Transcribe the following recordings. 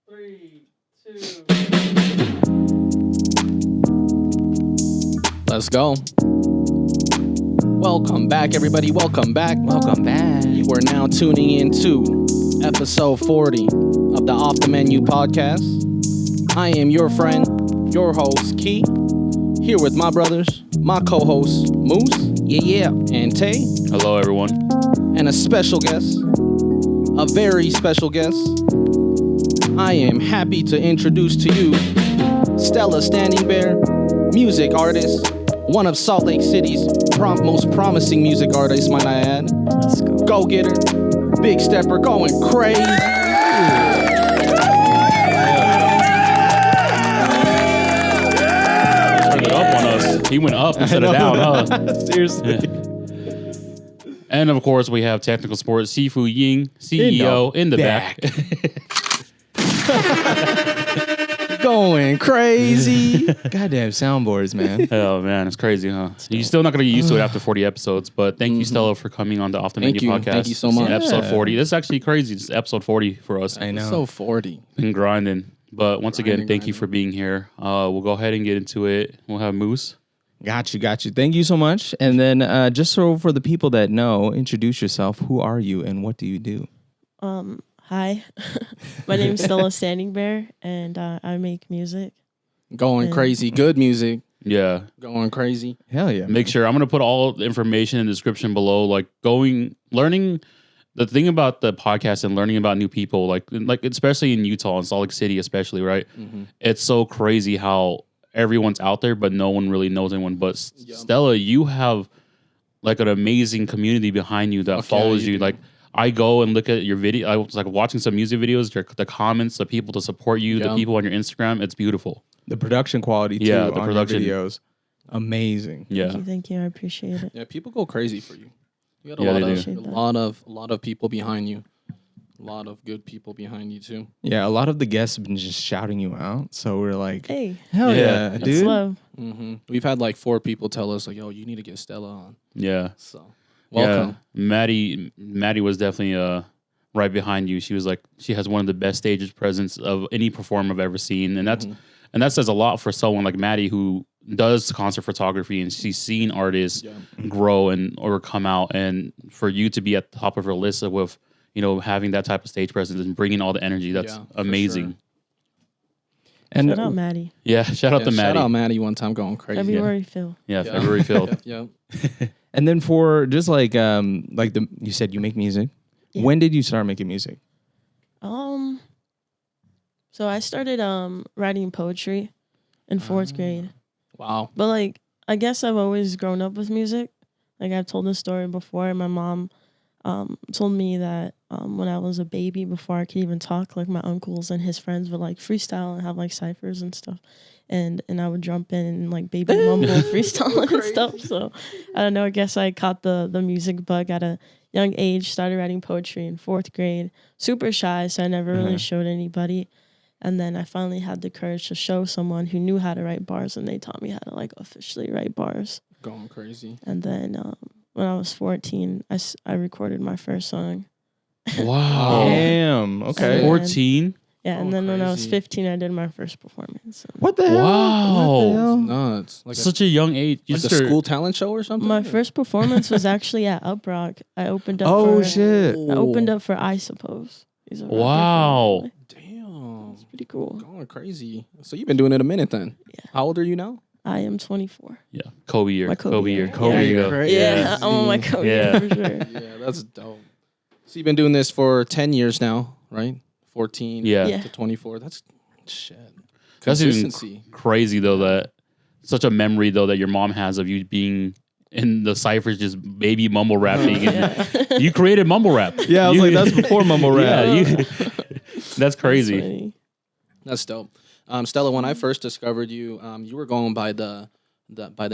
3, 2. Let's go. Welcome back, everybody. Welcome back. Welcome back. You are now tuning in to episode 40 of the Off the Menu podcast. I am your friend, your host, Key, here with my brothers, my co-hosts, Moose, and Tay, Hello, everyone. and a special guest, a very special guest. I am happy to introduce to you Stella Standingbear, music artist, one of Salt Lake City's most promising music artists, might I add. Let's go. Go-getter, big stepper, going crazy. Turned it up on us. He went up instead of down, huh? Seriously. And of course, we have technical support Sifu Ying, CEO, in the back. Going crazy. Goddamn soundboards, man. Oh man, it's crazy, huh? You're still not gonna get used to it after 40 episodes, but thank you, Stella, for coming on the Off the Thank Menu you. podcast. Thank you so much. Episode Yeah. 40. This is actually crazy. It's episode 40 for us. I know. So 40. Been grinding. But once again, Grinding, thank you grinding. for being here. We'll go ahead and get into it. We'll have Moose. Got you. Thank you so much. And then just so for the people that know, introduce yourself. Who are you and what do you do? Hi, my name is Stella Standingbear, and I make music. Going Yeah. crazy. Good music. Yeah. Going crazy. Hell yeah. Make sure I'm gonna put all the information in the description below. Like learning the thing about the podcast and learning about new people, like especially in Utah and Salt Lake City, especially, right? Mm-hmm. It's so crazy how everyone's out there, but no one really knows anyone. But Yeah. Stella, you have like an amazing community behind you that Fuck yeah, follows you you. do. Like I go and look at your video. I was like watching some music videos, the comments, the people to support you, the Yeah. people on your Instagram. It's beautiful. The production quality, too, Yeah, the on production. your videos. Amazing. Yeah. Thank you. I appreciate it. Yeah, people go crazy for you. You got Yeah, they a lot of people behind you. A lot of good people behind you too. Yeah, a lot of the guests have been just shouting you out. So we're like, Hey, hell Yeah. yeah, that's dude. love. Mm-hmm. We've had like 4 people tell us like, "Yo, you need to get Stella on." Yeah. So, welcome. Yeah. Maddie was definitely right behind you. She was like, she has one of the best stage presence of any performer I've ever seen. And that says a lot for someone like Maddie who does concert photography and she's seen artists grow or come out. And for you to be at the top of her list with, having that type of stage presence and bringing all the energy, that's Yeah, for amazing. sure. And Shout out, Maddie. Yeah. Shout out to Maddie. Shout out Maddie one time going crazy. February Phil. Yeah. February filled. Yeah. and then for just you said you make music. Yeah. When did you start making music? So I started writing poetry in 4th grade. Wow. But I guess I've always grown up with music. Like I've told this story before. My mom told me that when I was a baby, before I could even talk, like my uncles and his friends would freestyle and have ciphers and stuff. And I would jump in and baby mumble freestyle and stuff. So I don't know, I guess I caught the music bug at a young age, started writing poetry in 4th grade. Super shy, so I never really showed anybody. And then I finally had the courage to show someone who knew how to write bars, and they taught me how to officially write bars. Going crazy. And then when I was 14, I recorded my first song. Wow. Damn. Okay. And 14. Yeah, Oh, and then when I was crazy. 15, I did my first performance. What the hell? Wow. What the hell? Nuts. Like Such a young age. a school talent show or something? My first performance was actually at Uprock. I opened up Oh, for shit. I opened up for I Suppose. He's a rapper from Wow. LA. Damn. It's pretty cool. Going crazy. So you've been doing it a minute then. Yeah. How old are you now? I am 24. Yeah. Kobe year. My Kobe year. Kobe Yeah. year. Crazy. Yeah, I'm on my Kobe Yeah. for sure. Yeah, that's dope. So you've been doing this for 10 years now, right? 14 Yeah. Yeah. to 24. That's shit. That's even Consistency. crazy though, that such a memory though that your mom has of you being in the ciphers just baby mumble rapping. Yeah. You created mumble rap. Yeah, I was like, that's before mumble rap. Yeah, that's crazy. funny. That's dope. Stella, when I first discovered you, you were going by the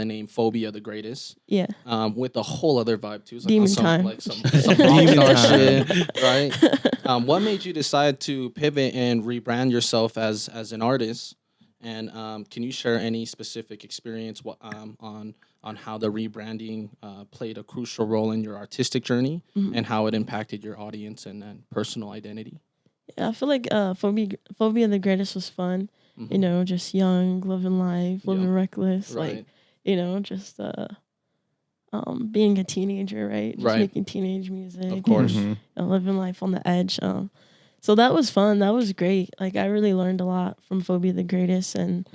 name Phobia the Greatest, Yeah. with a whole other vibe too. It's like Demon some, time. like some rock Demon star time. shit, right? What made you decide to pivot and rebrand yourself as an artist? And can you share any specific experience on how the rebranding played a crucial role in your artistic journey and how it impacted your audience and personal identity? Yeah, I feel like Phobia the Greatest was fun. You know, just young, living life, living reckless, Right. like, you know, just being a teenager, right? Just Right. making teenage music. Of course. And, living life on the edge. So that was fun. That was great. Like I really learned a lot from Phobia the Greatest, and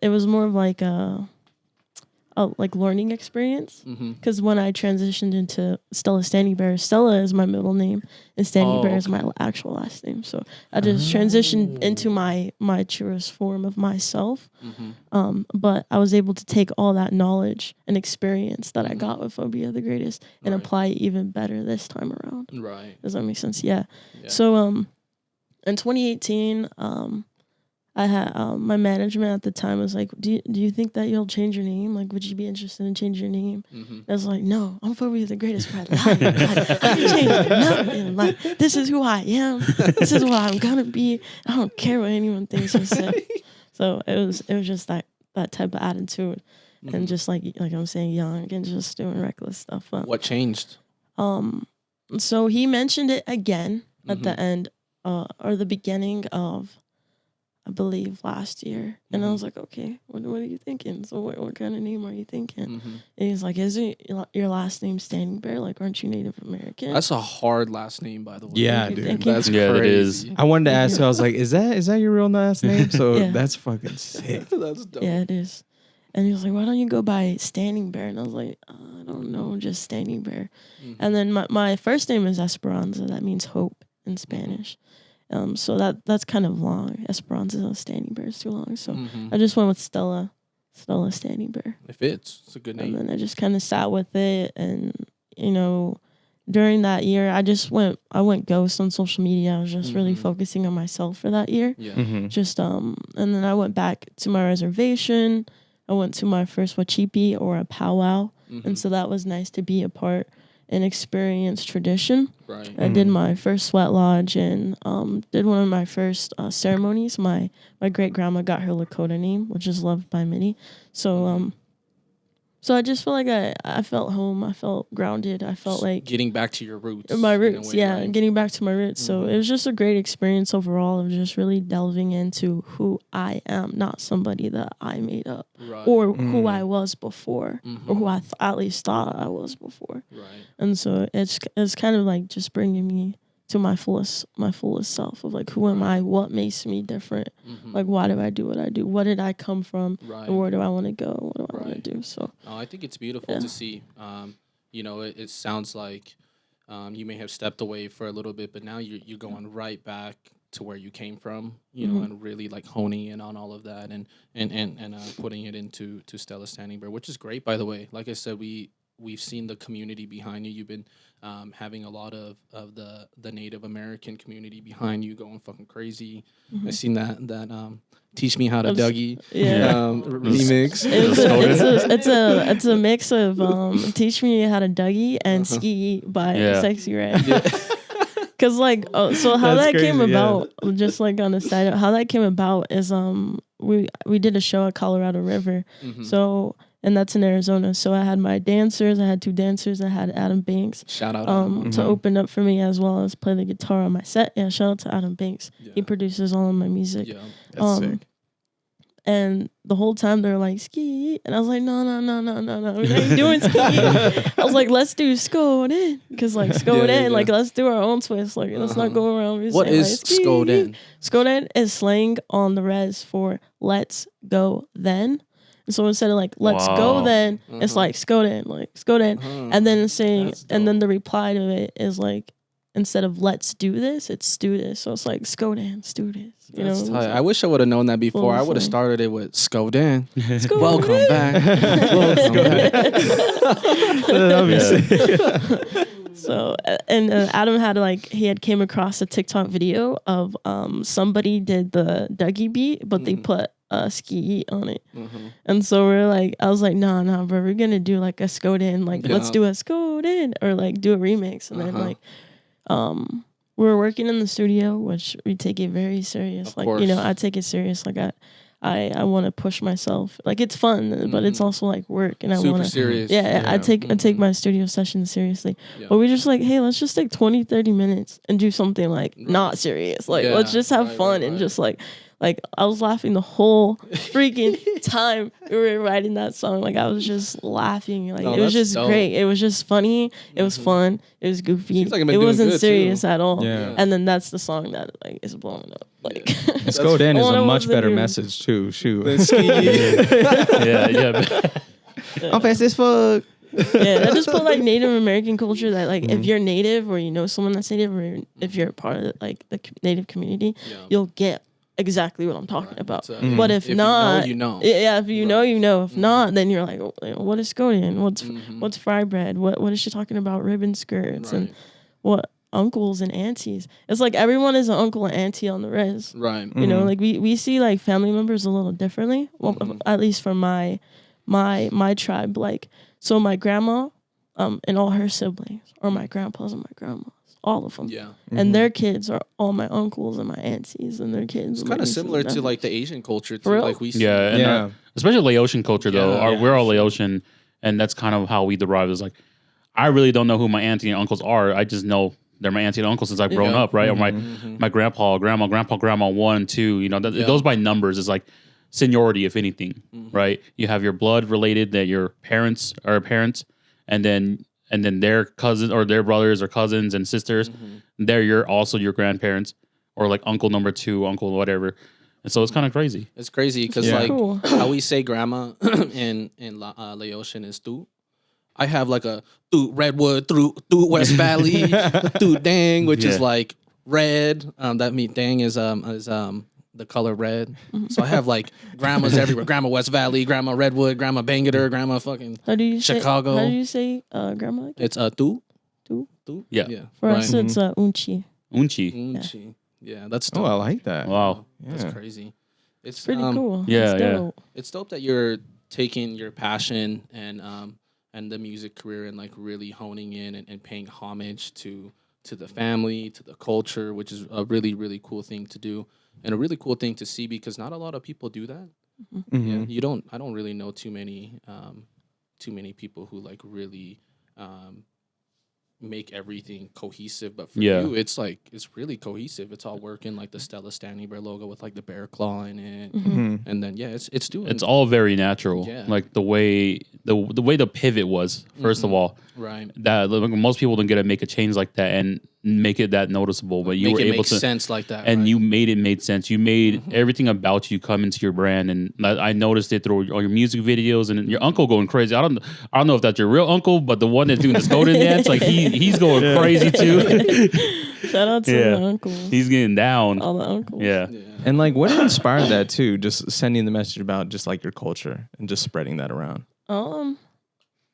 it was more of like a like learning experience. Because when I transitioned into Stella Standingbear, Stella is my middle name, and Standingbear is my actual last name. So I just transitioned into my truest form of myself. But I was able to take all that knowledge and experience that I got with Phobia the Greatest and apply it even better this time around. Right. Does that make sense? Yeah. So in 2018, I had my management at the time was like, do you think that you'll change your name? Like, would you be interested in changing your name? I was like, no, I'm Phobia the Greatest. I can change it. Nothing. Like, this is who I am. This is what I'm gonna be. I don't care what anyone thinks or says. So it was just that type of attitude, and just like I'm saying, young and just doing reckless stuff. What changed? So he mentioned it again at the end, or the beginning of, I believe, last year. And I was like, okay, what are you thinking? So what kind of name are you thinking? And he's like, isn't your last name Standingbear? Like, aren't you Native American? That's a hard last name, by the way. Yeah, Thank you, dude. thank you. That's Yeah, crazy. that is. I wanted to ask you. I was like, is that your real last name? So Yeah. that's fucking sick. That's dope. Yeah, it is. And he was like, why don't you go by Standingbear? And I was like, I don't know, just Standingbear. And then my first name is Esperanza. That means hope in Spanish. So that's kind of long. Esperanza Standingbear is too long. So I just went with Stella Standingbear. It fits. It's a good name. And then I just kind of sat with it. And, you know, during that year, I went ghost on social media. I was just really focusing on myself for that year. Yeah. Just, and then I went back to my reservation. I went to my first wachipi, or a powwow. And so that was nice to be a part and experience tradition. Right. I did my first sweat lodge and did one of my first ceremonies. My great grandma got her Lakota name, which is loved by many. So so I just felt like I felt home. I felt grounded. I felt like Getting back to your roots. my in a roots, way, yeah, right? and getting back to my roots. So it was just a great experience overall of just really delving into who I am, not somebody that I made up, Right. or who I was before, or who I at least thought I was before. Right. And so it's kind of like just bringing me to my fullest self of like, who am I? What makes me different? Like, why do I do what I do? What did I come from? Right. And where do I want to go? What do I want Right. to do? So I think it's beautiful to see. You know, it sounds like you may have stepped away for a little bit, but now you're going right back to where you came from, you know, and really like honing in on all of that and putting it into Stella Standingbear, which is great, by the way. Like I said, we've seen the community behind you. You've been having a lot of the Native American community behind you going fucking crazy. I've seen that Teach Me How to Dougie remix. It's a mix of Teach Me How to Dougie and Ski by Sexy Red. Cause like so how That's that came crazy, about, just like on the side, how that came about is we did a show at Colorado River, so, and that's in Arizona. So I had my dancers. I had 2 dancers. I had Adam Banks. Shout out. To open up for me, as well as play the guitar on my set. Yeah, shout out to Adam Banks. He produces all of my music. Yeah. That's sick. And the whole time they're like, ski. And I was like, no. We ain't doing ski. I was like, let's do Skoden. Because like Skoden, like let's do our own twist. Like let's not go around. What is Skoden? Skoden is slang on the res for let's go then. And so instead of like let's go then, it's like Skoden, and then saying, and then the reply to it is like, instead of let's do this, it's stu this. So it's like Skoden, stu this. You know, Tight. I wish I would have known that before. I would have started it with Skoden. Skoden. Welcome back. Welcome back. So and Adam had he had came across a TikTok video of somebody did the Dougie beat, but they put ski on it. And so I was like, nah, bro, we're gonna do like a Skoden, let's do a Skoden, or like do a remix. And then we were working in the studio, which we take it very serious. Of course. You know, I take it serious. Like I want to push myself. Like it's fun, but it's also like work, and I Super want to. serious. Yeah, I take my studio sessions seriously. Yeah. But we just like, hey, let's just take 20, 30 minutes and do something like not serious. Like let's just have fun and just like I was laughing the whole freaking time we were writing that song. Like I was just laughing. Like it was just great. It was just funny. It was fun. It was goofy. Seems like I've been it doing wasn't good, serious too. at all. Yeah. And then that's the song that like is blowing up. Like Let's Go Den is All I a want much to better do- message too. Shoot. Yeah. I'm fast as fuck. yeah, I just put like Native American culture that like if you're Native or you know someone that's Native or if you're a part of like the Native community, you'll get exactly what I'm talking about. But if not, you know. Yeah, if you know, you know. If not, then you're like, oh, what is Scodian? What's fry bread? What is she talking about? Ribbon skirts and what uncles and aunties? It's like everyone is an uncle and auntie on the res. Right. You know, like we see like family members a little differently. Well, at least for my tribe, like so my grandma, and all her siblings, or my grandpas and my grandmas, all of them. Yeah. And their kids are all my uncles and my aunties and their kids. It's kind of similar to like the Asian culture too. For real? Like we see. Yeah, and Yeah. especially Laotian culture though. Yeah. We're all Laotian, and that's kind of how we derive. Is like, I really don't know who my auntie and uncles are. I just know they're my auntie and uncle since I've grown Yeah. up, right? Or my grandpa, grandma, 1, 2. You know, it goes by numbers. It's like seniority, if anything, right? You have your blood related that your parents are parents, and then their cousins or their brothers or cousins and sisters. They're also your grandparents, or like uncle number 2, uncle whatever. And so it's kind of crazy. It's crazy because Yeah. like Cool. how we say grandma in Laotian is tu. I have like a tu Redwood, tu West Valley, tu Dang, which is like red. That mean Dang is the color red. So I have like grandmas everywhere. Grandma West Valley, Grandma Redwood, Grandma Bangater, Grandma fucking How do you Chicago. Say, how do you say grandma? Again? It's tu. Tu? Tu? Yeah. For us, it's unchi. Unchi. Unchi. Yeah, that's Oh, dope. I like that. Wow. That's crazy. It's Pretty cool. yeah, It's yeah. dope. It's dope that you're taking your passion and the music career and like really honing in and paying homage to the family, to the culture, which is a really, really cool thing to do and a really cool thing to see because not a lot of people do that. Yeah, I don't really know too many people who like really make everything cohesive, but for you it's like it's really cohesive. It's all working, like the Stella Standingbear logo with like the bear claw in it, and then it's doing. It's all very natural. Yeah. Like the way the pivot was, first of all. right. That like, most people don't get to make a change like that and make it that noticeable, but you Make were it able make to sense like that, and right? you made sense. You made everything about you come into your brand, and I noticed it through all your music videos and your uncle going crazy. I don't know if that's your real uncle, but the one that's doing the Skoden dance, like he's going crazy too. Shout out to the uncles. He's getting down. All the uncles. Yeah. And like, what inspired that too? Just sending the message about just like your culture and just spreading that around.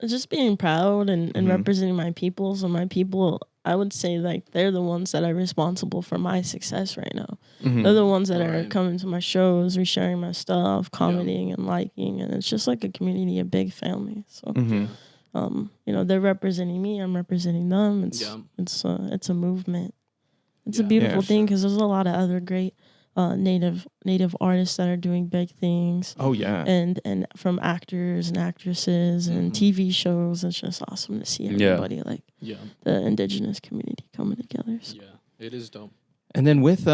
Just being proud and representing my people. So my people, I would say like they're the ones that are responsible for my success right now. They're the ones that are coming to my shows, resharing my stuff, commenting and liking, and it's just like a community, a big family. So, you know, they're representing me, I'm representing them. It's a movement. It's a beautiful thing because there's a lot of other great native artists that are doing big things. Oh yeah. And from actors and actresses and TV shows. It's just awesome to see everybody like the indigenous community coming together. So. Yeah, it is dope. And then with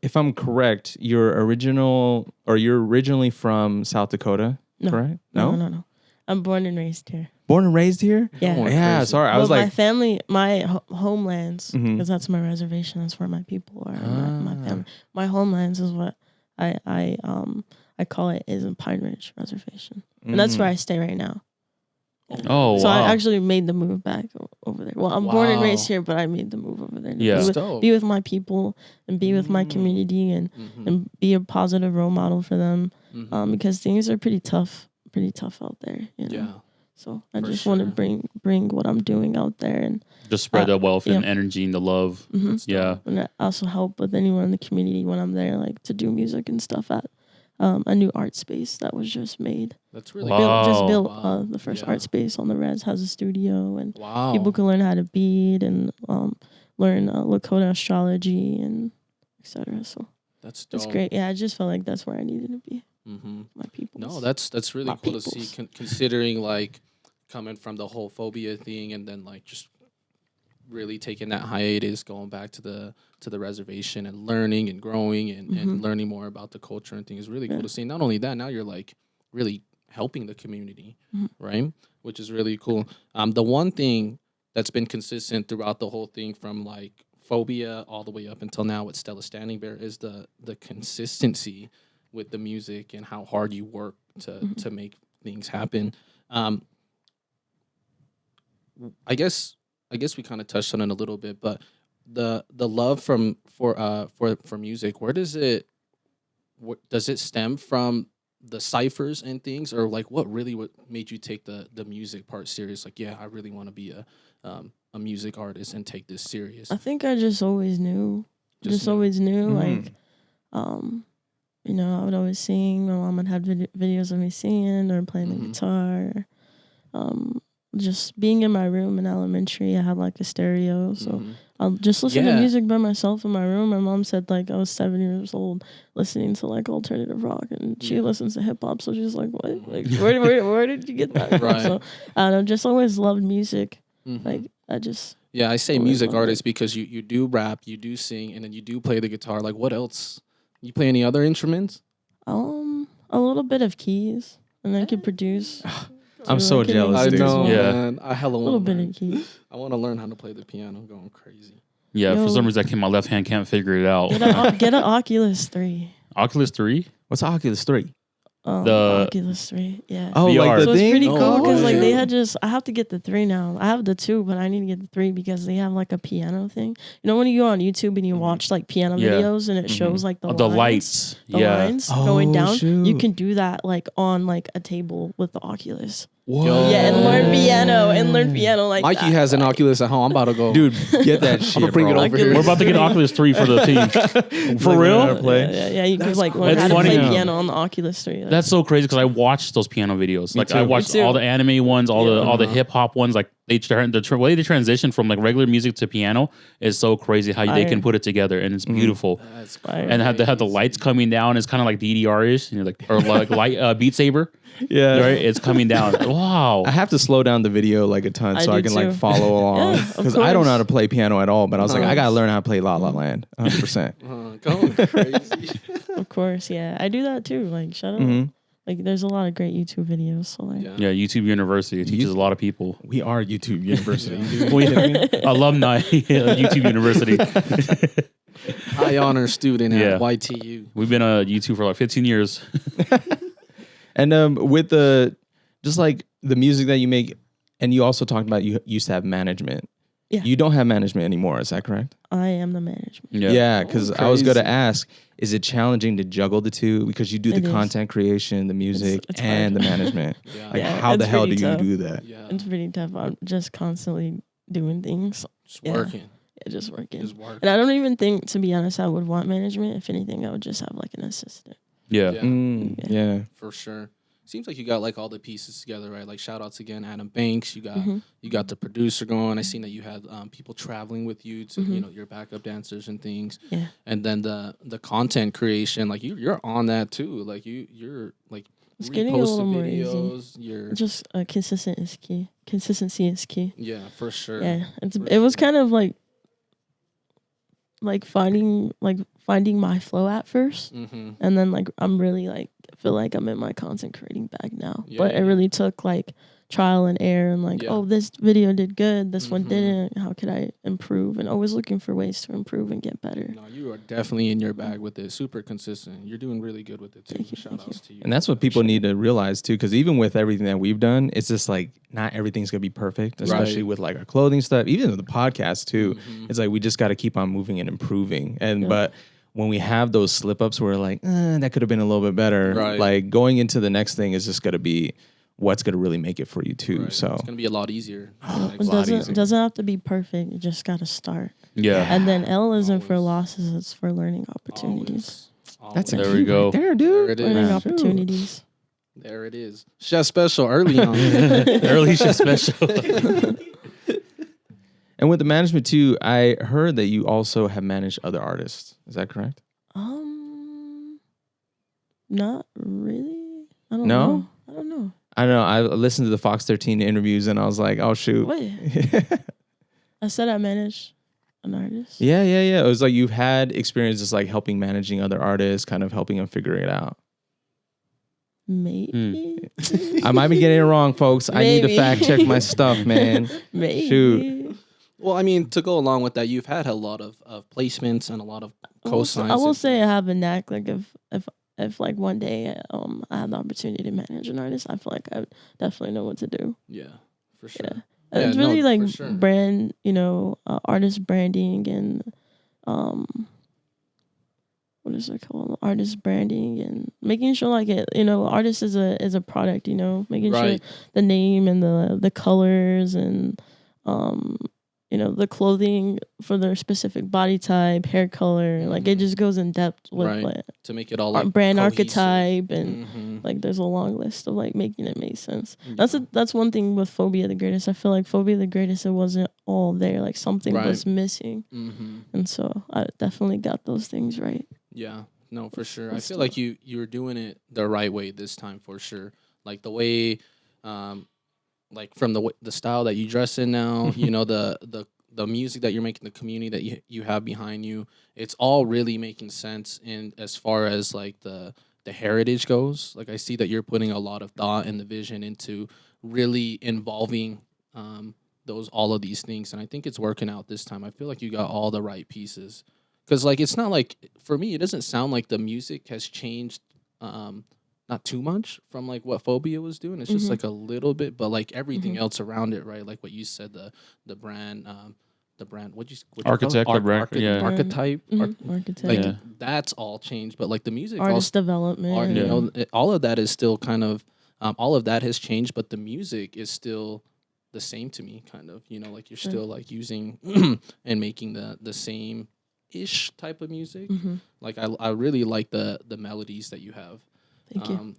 if I'm correct, you're originally from South Dakota, correct? No. I'm born and raised here. Born and raised here? Yeah. Yeah, sorry. I was like my family, my homelands, because that's my reservation. That's where my people are. My family. My homelands is what I call it is in Pine Ridge Reservation, and that's where I stay right now. Oh, so wow. I actually made the move back over there. Well, I'm born and raised here, but I made the move over there. Yeah. Be with my people and be with my community and be a positive role model for them, because things are pretty tough out there. You know? Yeah. So I just want to bring what I'm doing out there and just spread the wealth and energy and the love. Yeah. And I also help with anyone in the community when I'm there, like to do music and stuff at a new art space that was just made. That's really built the first art space on the res, has a studio, and people can learn how to bead and learn Lakota astrology and etc. So that's dope. it's great. Yeah, I just felt like that's where I needed to be. my people. No, that's really My cool to see, peoples. considering like coming from the whole phobia thing, and then like just really taking that hiatus, going back to the reservation and learning and growing and learning more about the culture and things is really cool to see. Not only that, now you're like really helping the community, right? Which is really cool. The one thing that's been consistent throughout the whole thing from like phobia all the way up until now with Stella Standingbear is the consistency with the music and how hard you work to make things happen. I guess we kind of touched on it a little bit, but the love for music, where does it stem from? The ciphers and things, or like what made you take the music part serious? Like, yeah, I really want to be a music artist and take this serious. I think I just always knew. Always knew. Like, you know, I would always sing. My mom would have videos of me singing or playing the guitar. Just being in my room in elementary, I had like a stereo, so I'll just listen to music by myself in my room. My mom said like I was 7 years old listening to like alternative rock, and she listens to hip hop, so she's like, "What? Like, where did you get that from?" So I don't know, just always loved music. Like I just I say music artist because you do rap, you do sing, and then you do play the guitar. Like, what else? You play any other instruments? A little bit of keys, and I could produce. I'm so jealous, I dude. know, Yeah. man. I hella A little want bit of keys. I want to learn how to play the piano. I'm going crazy. Yeah, Yo. for some reason, my left hand can't figure it out. Get an Oculus 3. Oculus 3? What's Oculus 3? The- Oculus 3, yeah. Oh, VR. like the So it's thing? pretty cool because like they yeah. had I have to get the 3 now. I have the 2, but I need to get the 3 because they have like a piano thing. You know when you go on YouTube and you watch like piano Yeah. videos and it shows like the lines, lights. the Yeah. lines going down. You shoot. can do that like on like a table with the Oculus. What? Yeah, and learn piano like Mikey that. has an Oculus at home. I'm about to go. Dude, get that shit, gonna bring it bro. over here. We're about to get Oculus 3 for the team. For Like, real? learn how to play. Yeah. You could like learn That's how to funny. play piano on the Oculus 3. That's so crazy because I watched those piano videos. Like I too. watched Me too. all the anime ones, all the hip hop ones. Like the way they transition from like regular music to piano is so crazy how they can put it together, and it's beautiful. That's Fire. And they have the lights coming down. It's kind of like DDR-ish, you know, like or like light Beat Saber. Yeah. Right, it's coming down. Wow. I have to slow down the video like a ton so I I do can like too. follow along Yeah, of because I don't know how to course. play piano at all. But I was like, I gotta Nice. learn how to play La La Land, 100%. going crazy. Of course, yeah. I do that too. Like, shut up. Mhm. Like, there's a lot of great YouTube videos. So, like, Yeah, YouTube University teaches a lot of people. We are YouTube University. dude. We, alumni YouTube University. High honor student Yeah. at YTU. We've been on YouTube for like 15 years. And with the just like the music that you make, and you also talked about you used to have management. Yeah. You don't have management anymore. Is that correct? I am the management. Yeah, because I was going crazy. to ask, is it challenging to juggle the two? Because you do the It is. content creation, the music, it's and hard. the management. Yeah. Like, Yeah, how the it's hell do pretty you tough. do that? Yeah. It's pretty tough. I'm just constantly doing things. Just Yeah. working. Yeah, just working. Just working. And I don't even think, to be honest, I would want management. If anything, I would just have like an assistant. Yeah. Yeah. Yeah. For sure. Seems like you got like all the pieces together, right? Like shout outs again, Adam Banks. You got Mhm. you got the producer going. I seen that you had people traveling with you to you know your backup dancers and things. Yeah. And then the content creation, like you're on that too. Like you're like It's getting a repost little the more easy. videos. You're Just consistent is key. Consistency is key. yeah, for sure. Yeah, For it was sure. kind of like finding my flow at first, Mm-hmm. and then like I'm really like feel like I'm in my content creating bag now. Yeah, But yeah, it yeah. really took like trial and error and like, Yeah. oh, this video did good, this one Mhm. didn't. How could I improve? And always looking for ways to improve and get better. No, you are definitely in your bag with it. Super consistent. You're doing really good with it too. Thank you, Shout thank outs to you. And that's what people need to realize too, because even with everything that we've done, it's just like not everything's gonna be perfect, especially with like our clothing stuff, even with the podcast too. It's like we just got to keep on moving and improving. And but when we have those slip ups, we're like, that could have been a little bit better. Right. Like going into the next thing is just gonna be what's gonna really make it for you too. Right. So it's gonna be a lot easier. It lot easier. doesn't have to be perfect. You just gotta start. Yeah. And then L isn't for Always. losses; it's for learning opportunities. that's a There key we go. right there, There dude. it is. Learning Yeah. opportunities. There it is. Chef special early on. Early shit special. And with the management too, I heard that you also have managed other artists. Is that correct? Not really. I don't No? know. I don't know. I don't know. I listened to the Fox 13 interviews and I was like, oh, shoot. Wait. I said I managed an artist. Yeah. It was like you've had experiences like helping managing other artists, kind of helping them figure it out. Maybe. I might be getting it wrong, folks. I need to fact check my stuff, man. Maybe. Shoot. Well, I mean, to go along with that, you've had a lot of placements and a lot of cosigns. I will say I have a knack. Like if like one day I had the opportunity to manage an artist, I feel like I would definitely know what to do. Yeah, for sure. Yeah. And it's really like brand, artist branding and what is it called? Artist branding and making sure like artist is a product, making sure the name and the colors and the clothing for their specific body type, hair color, like it just goes in depth with like to make it all like brand cohesive. archetype and like there's a long list of like making it make sense. That's one thing with Phobia the Greatest. I feel like Phobia the Greatest, it wasn't all there. Like something was missing, and so I definitely got those things right. Yeah, no, for sure. I feel like you were doing it the right way this time for sure. Like the way, like from the style that you dress in now, the music that you're making, the community that you have behind you, it's all really making sense. And as far as like the heritage goes, like I see that you're putting a lot of thought and the vision into really involving all of these things, and I think it's working out this time. I feel like you got all the right pieces. Because, like, it's not like, for me, it doesn't sound like the music has changed not too much from, like, what Phobia was doing. It's just, like, a little bit, but, like, everything else around it, right? Like what you said, the brand, what'd you architect, call it? archetype. Architect. Like, that's all changed. But, like, the music... Artist development. All of that is still kind of... all of that has changed, but the music is still the same to me, kind of. Like, you're still, like, using and making the same... ish type of music. Like I really like the melodies that you have. Thank you.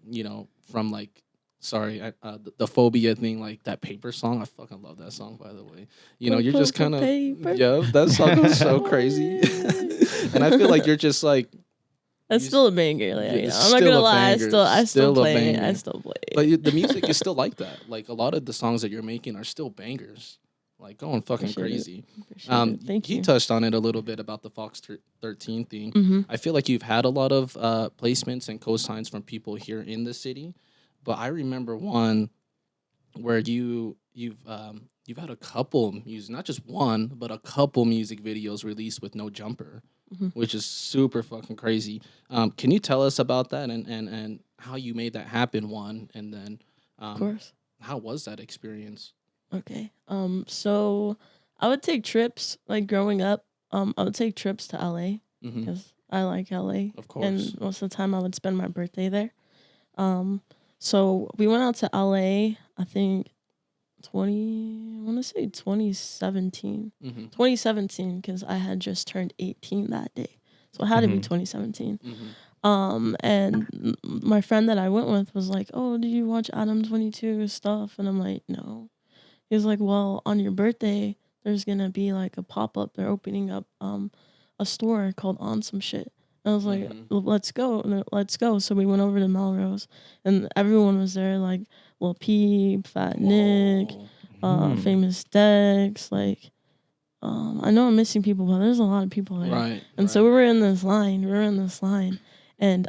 From like the Phobia thing, like that Paper song. I fucking love that song, by the way. You're just kind of that song is so crazy. And I feel like you're just like that's still a banger. Like, I'm not gonna lie, I still play it. I still play it. But the music is still like that. Like a lot of the songs that you're making are still bangers. Like going fucking crazy. Thank you. You touched on it a little bit about the Fox 13 thing. I feel like you've had a lot of placements and cosigns from people here in the city, but I remember one where you've had a couple music, not just one, but a couple music videos released with no jumper, which is super fucking crazy. Can you tell us about that and how you made that happen? One, and then of course, how was that experience? Okay. So I would take trips, like growing up, I would take trips to LA because I like LA. Of course. And most of the time I would spend my birthday there. So we went out to LA, I think 2017. 2017, because I had just turned 18 that day. So it had to be 2017. And my friend that I went with was like, oh, did you watch Adam 22 stuff? And I'm like, no. He was like, well, on your birthday, there's going to be like a pop-up. They're opening up a store called On Some Shit. And I was like, well, let's go. And let's go. So we went over to Melrose, and everyone was there, like Lil Peep, Fat Nick, Famous Dex. Like, I know I'm missing people, but there's a lot of people there. Right. And so we were in this line. And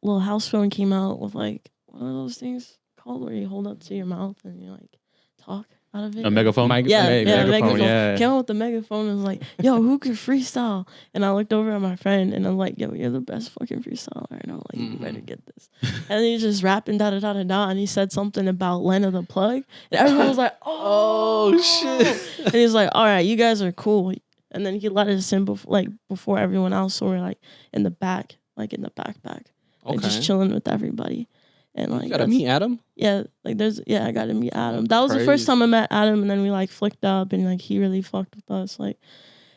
Lil House Phone came out with like, what are those things called where you hold up to your mouth and you like talk out of it? A megaphone? Megaphone. Yeah. Came out with the megaphone and was like, yo, who could freestyle? And I looked over at my friend and I'm like, yo, you're the best fucking freestyler I know. Like, you better get this. And he's just rapping da-da-da-da-da, and he said something about Lena the Plug. And everyone was like, oh shit. And he's like, all right, you guys are cool. And then he let us in before everyone else. So we're like in the back, like in the backpack. Like just chilling with everybody. And like, you got to meet Adam? Yeah, like I got to meet Adam. That was the first time I met Adam, and then we like flicked up, and like he really fucked with us, like,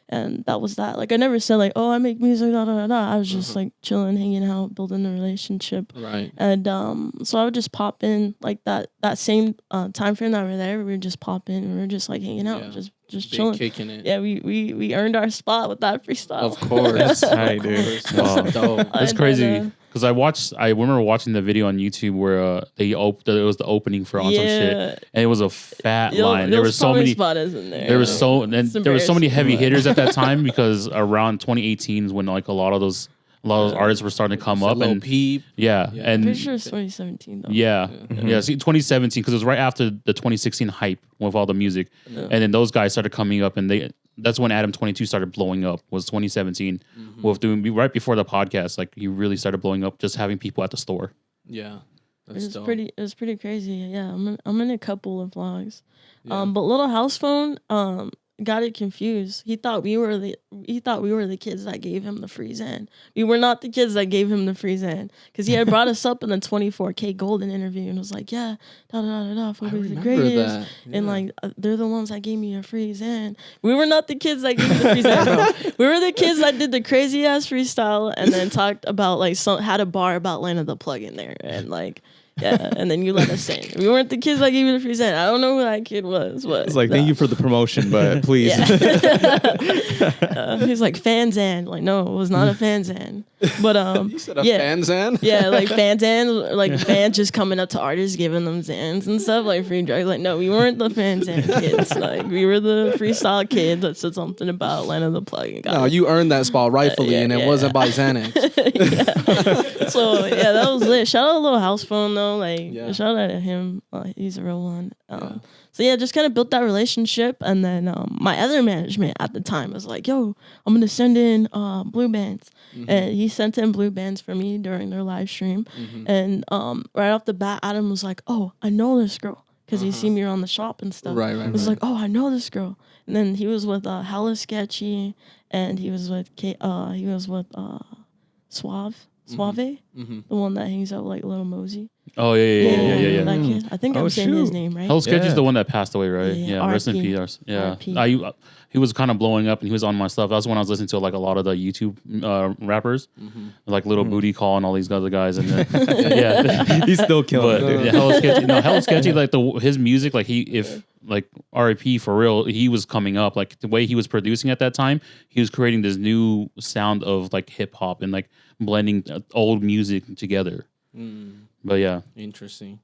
and that was that. Like I never said like, oh, I make music, da da da da. I was just like chilling, hanging out, building a relationship. Right. And so I would just pop in like that same time frame that we were there. We would just pop in, and we were just like hanging out, just chilling, kicking it. Yeah, we earned our spot with that freestyle. Of course, that's tight, dude. That's dope. That's crazy. Because I remember watching the video on YouTube where it was the opening for On Some Shit, and it was a fat line. There was so many spotters in there. There was so many heavy hitters at that time because around 2018 is when like a lot of those artists were starting to come up and Peep. and I'm pretty sure it's 2017 though. See 2017 because it was right after the 2016 hype with all the music, and then those guys started coming up, and that's when Adam 22 started blowing up. Was 2017 with doing right before the podcast. Like he really started blowing up just having people at the store. Yeah, it was pretty crazy. Yeah, I'm in a couple of vlogs, but Little House Phone got it confused. He thought we were the kids that gave him the free Zen. We were not the kids that gave him the free Zen because he had brought us up in the 24K Golden interview and was like, yeah, Fobi's the greatest, and like they're the ones that gave me a free Zen. We were not the kids that gave me the free Zen, bro. We were the kids that did the crazy ass freestyle and then talked about like had a bar about Land of the Plug in there and like. Yeah, and then you let us in. We weren't the kids that gave you the free Zen. I don't know who that kid was. But it's like, thank you for the promotion, but please. He's like, Fan Zan. Like, no, it was not a Fan Zan. But you said a Fan Zan? Yeah, like Fan Zan, like fans just coming up to artists giving them Zans and stuff, like free drugs. Like, no, we weren't the Fan Zan kids. Like, we were the freestyle kid that said something about Land of the Plug. No, you earned that spot rightfully, and it wasn't by Xanax. So, yeah, that was lit. Shout out to Little House Phone, though. Like, shout out to him. He's a real one. So yeah, just kind of built that relationship, and then my other management at the time was like, "Yo, I'm gonna send in blue bands," and he sent in blue bands for me during their live stream, and right off the bat, Adam was like, "Oh, I know this girl," because he seen me around the shop and stuff. Right. He was like, "Oh, I know this girl," and then he was with Hella Sketchy, and he was with Suave, the one that hangs out with, like Lil Mosey. Oh yeah. That kid. I think I'm saying his name right. Hell Sketchy's the one that passed away, right? Yeah. Rest in peace. Yeah. He was kind of blowing up, and he was on my stuff. That was when I was listening to like a lot of the YouTube rappers, like Little Booty Call and all these other guys. And he's still killing it. Yeah, Hell Sketchy. No, Hell Sketchy. Like his music, like R.I.P. for real, he was coming up. Like the way he was producing at that time, he was creating this new sound of like hip hop and like blending old music together. But yeah, interesting.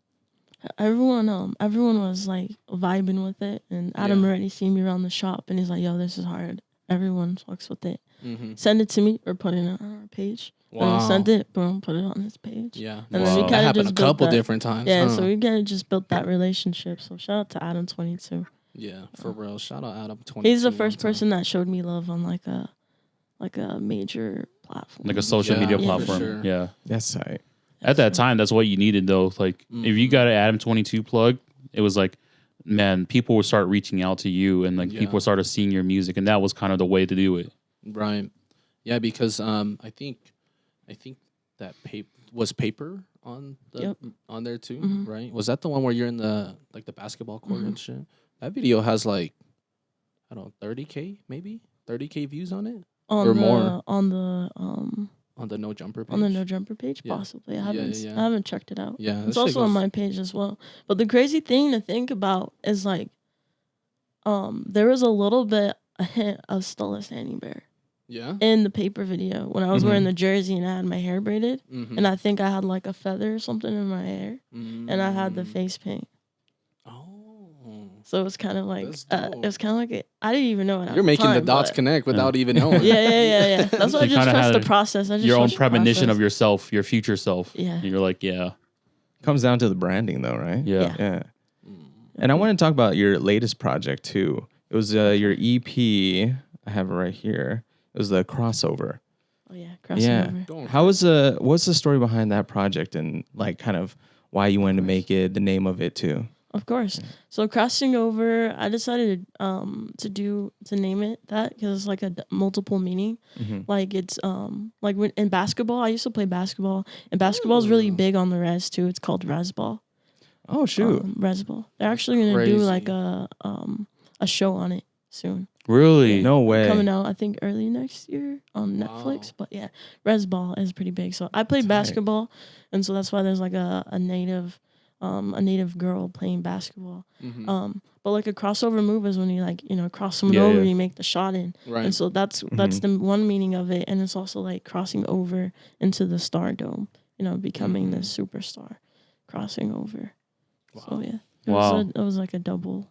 Everyone was like vibing with it, and Adam already seen me around the shop, and he's like, "Yo, this is hard." Everyone fucks with it. Send it to me or put it on our page. Wow. Send it, boom, put it on his page. Yeah, and then we kind of just a couple different times. Yeah, so we kind of just built that relationship. So shout out to Adam 22. Yeah, for real. Shout out Adam 22. He's the first person that showed me love on like a major platform, like a social media platform. Sure. Yeah, that's right. At that time, that's what you needed, though. Like, if you got an Adam 22 plug, it was like, man, people would start reaching out to you, and like people started seeing your music, and that was kind of the way to do it. Right. Yeah, because I think that paper on on there too, right? Was that the one where you're in the like the basketball court and shit? That video has like, I don't know, 30K maybe 30K views on it or more on the No Jumper page. On the No Jumper page, possibly. I haven't checked it out. Yeah, it's also on my page as well. But the crazy thing to think about is like, there was a hint of Stella Standingbear. Yeah. In the paper video when I was wearing the jersey and I had my hair braided, and I think I had like a feather or something in my hair, and I had the face paint. So it was kind of like I didn't even know it. You're making the dots connect without even knowing. Yeah. That's why I just trust the process. I just your own premonition of yourself, your future self. Yeah. And you're like, comes down to the branding, though, right? Yeah. And I want to talk about your latest project too. It was your EP. I have it right here. It was the Crossover. Oh yeah, Crossover. Yeah. What's the story behind that project and like kind of why you wanted to make it the name of it too? Of course. So Crossing Over, I decided to name it that because it's like a multiple meaning. Like it's like when in basketball, I used to play basketball, and basketball is really big on the res too. It's called Resball. Oh shoot, Resball. They're actually gonna do like a show on it soon. Really? No way. Coming out, I think early next year on Netflix. But yeah, Resball is pretty big. So I played basketball, and so that's why there's like a native a native girl playing basketball. Mm-hmm. But like a crossover move is when you like, cross someone Yeah, over yeah. and you make the shot in. Right. And so that's the one meaning of it. And it's also like crossing over into the stardome, becoming the superstar, crossing over. Wow. So yeah. Wow. It was like a double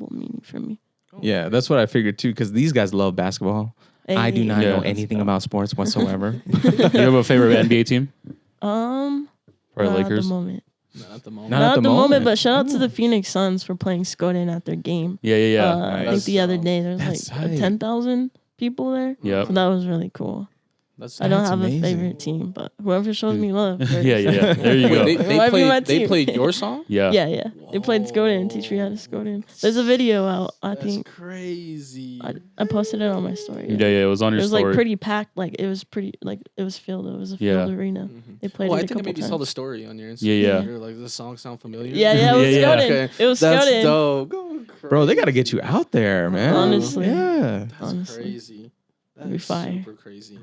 meaning for me. Yeah, that's what I figured too, because these guys love basketball. I do not Yeah. know anything about sports whatsoever. You have a favorite NBA team? Probably Probably not at the Lakers. moment. Not at the moment. Not Not at at the the moment, moment. but shout out to the Phoenix Suns for playing Skoden at their game. Yeah. I think That's the other dope. day there was That's like tight. 10,000 people there. Yep. So that was really cool. That's I don't That's have amazing. a favorite team, but whoever shows me love. Yeah. There you go. Wait, It might be my they team. played your song? Yeah. Yeah. They played Skoden, teach me how to Skoden. There's a video out, I think. Crazy. I posted it on my story. Yeah. It was on It your was story. like pretty packed. Like it was pretty, like it was filled. It was a filled arena. They played Oh, it I a think I couple maybe times. saw the story on your Instagram. Yeah. You're like, does this song sound familiar? Yeah, it was Yeah. Skoden. Okay. It was That's Skoden. dope. Go Bro, they got to get you out there, man. Honestly. Yeah. That's Honestly. crazy. That'd be That's fire. super crazy.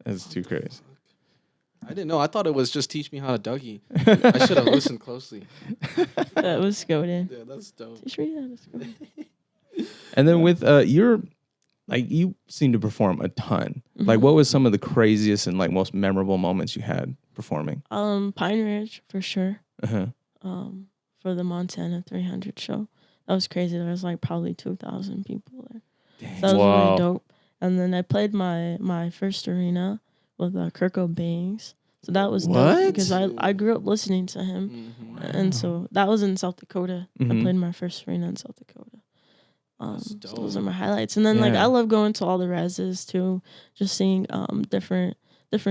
That's too crazy. I didn't know. I thought it was just teach me how to Dougie. I should have listened closely. That was Skoden. Yeah, that's dope. Teach me how to Skoden. And then with you seem to perform a ton. Like, Mm-hmm. what was some of the craziest and like most memorable moments you had performing? Pine Ridge for sure. Uh-huh. For the Montana 300 show. That was crazy. There was like probably 2,000 people there. Dang. That was Wow. really dope. And then I played my first arena with Kirko Bangs. So that was What? dope because I grew up listening to him. And so that was in South Dakota. I Mhm. played my first arena in South Dakota. That's So dope. those are my highlights. And then like Yeah. I love going to all the reses too, just seeing different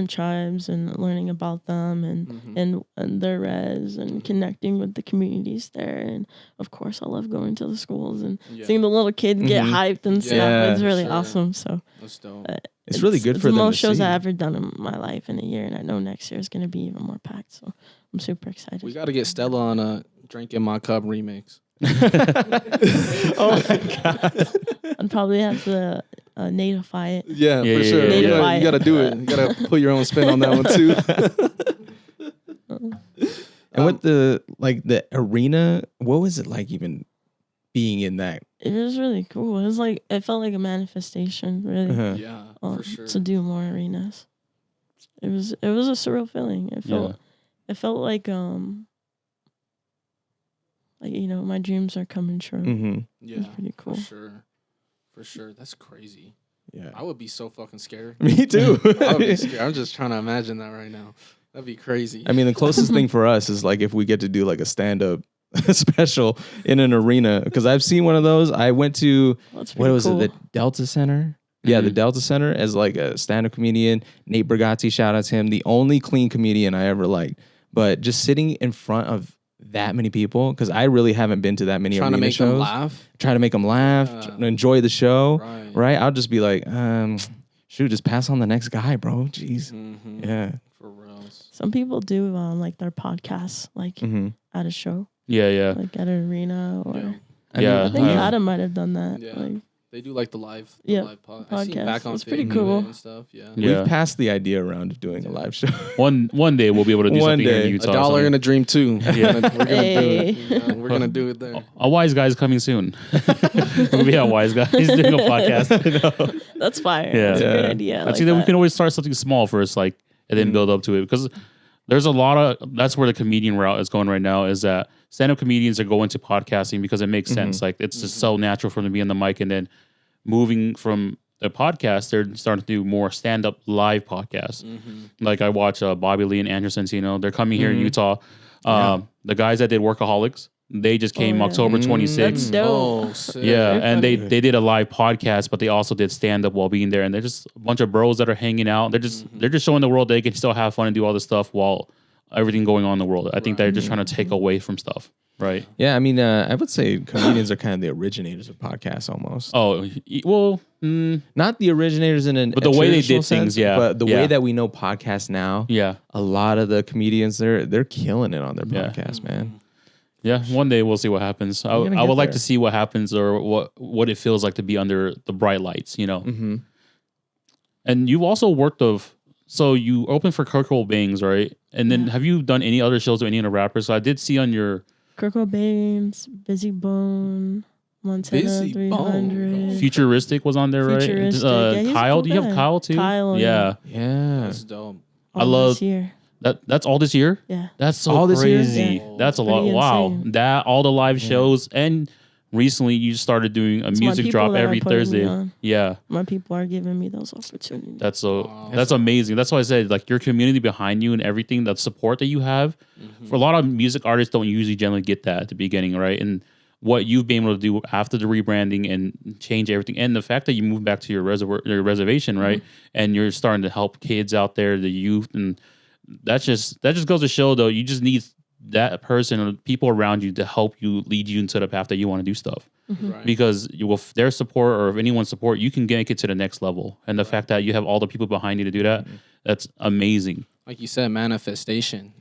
tribes and learning about them and their res and connecting with the communities there. And of course I love going to the schools and seeing the little kids get Mhm. hyped and stuff. Yeah, It's really sure. awesome. So That's dope. It's really good for the them most to shows see. I've ever done in my life in a year, and I know next year is going to be even more packed. So I'm super excited. We got to get Stella on a Drink in My Cup remix. Oh my god. I'd probably have to natify it. Yeah, Yeah, for yeah, sure. yeah, You yeah. gotta- you got to do it. You got to put your own spin on that one too. And with the arena, what was it like even being in that? It was really cool. It felt like a manifestation, really, Uh-huh. Yeah, for sure. to do more arenas. It was a surreal feeling. It felt like my dreams are coming true. Mm-hmm. Yeah, It's pretty cool. For sure. That's crazy. Yeah. I would be so fucking scared. Me too. I would be scared. I'm just trying to imagine that right now. That'd be crazy. I mean, the closest thing for us is like if we get to do like a stand-up special in an arena, because I've seen one of those. I went to That's what pretty was cool. it, the Delta Center? Yeah, the Mhm. Delta Center as like a stand-up comedian. Nate Bargatze, shout out to him, the only clean comedian I ever liked. But just sitting in front of that many people, because I really haven't been to that many trying to arena make shows. them laugh. Try to make them laugh, enjoy the show, Right. I'll just be like, shoot, just pass on the next guy, bro. Jeez. Mm-hmm. Yeah. For reals. Some people do like their podcasts, like Mm-hmm. at a show, Yeah. like at an arena, or Yeah. Yeah. I think Uh, Adam might have done that. Yeah. Like, They do like the live podcast. I seen back on It's pretty Facebook cool. and stuff. Yeah. Yeah. We've passed the idea around of doing a live show. One day we'll be able to do One something here day. in Utah. $1 in a dream too. Yeah. We're gonna Hey. do it. We're gonna do it there. A wise guy's coming soon. We'll be a wise guy. He's doing a podcast. that's fire. Yeah. That's a good Yeah. idea. I I like think that we that. can always start something small first, like, and then build up to it, because there's a lot of that's where the comedian route is going right now. Is that stand-up comedians are going to podcasting because it makes sense. Like it's just so natural for them to be on the mic, and then moving from the podcast, they're starting to do more stand-up live podcasts. Like I watch Bobby Lee and Andrew Santino. They're coming here in Utah. The guys that did Workaholics, they just came yeah. October 26th. That's dope. Oh, sick. Yeah, Very and funny. they did a live podcast, but they also did stand up while being there, and they're just a bunch of bros that are hanging out. They're just showing the world they can still have fun and do all this stuff while everything going on in the world. I think they're just trying to take away from stuff, right? Yeah, I mean, I would say comedians are kind of the originators of podcasts almost. Oh, well, Not the originators in an But the way they traditional did things, sense, yeah. But the Yeah. way that we know podcasts now, yeah, a lot of the comedians, they're killing it on their Yeah. podcast, man. yeah. One day we'll see what happens. I gonna would get like there. to see what happens or what it feels like to be under the bright lights, you know. Mm-hmm. And you've also worked of so you opened for Kurt Cobain's, right? And then have you done any other shows with any other rappers? So I did see on your Kurt Cobain's, Busy Bone, Montana Busy 300. Futuristic was on there, right? Futuristic. Yeah, he's a Kyle, cool do you have guy. Kyle too? Kyle, yeah. That's dope. I love this year. That's all this year. Yeah. That's so All this year? crazy. Yeah. That's a lot. Pretty Wow. insane. That all the live shows, and recently you started doing a It's my music people drop that are every putting me Thursday. on. Yeah. My people are giving me those opportunities. That's so Wow. that's amazing. That's why I said like your community behind you and everything, that support that you have. For a lot of music artists don't usually generally get that at the beginning, right? And what you've been able to do after the rebranding and change everything, and the fact that you moved back to your reservation, right? And you're starting to help kids out there, the youth, and that just goes to show though, you just need that person or people around you to help you, lead you into the path that you want to do stuff. Right. Because with their support or if anyone's support, you can get it to the next level. And the fact that you have all the people behind you to do that, that's amazing. Like you said, manifestation.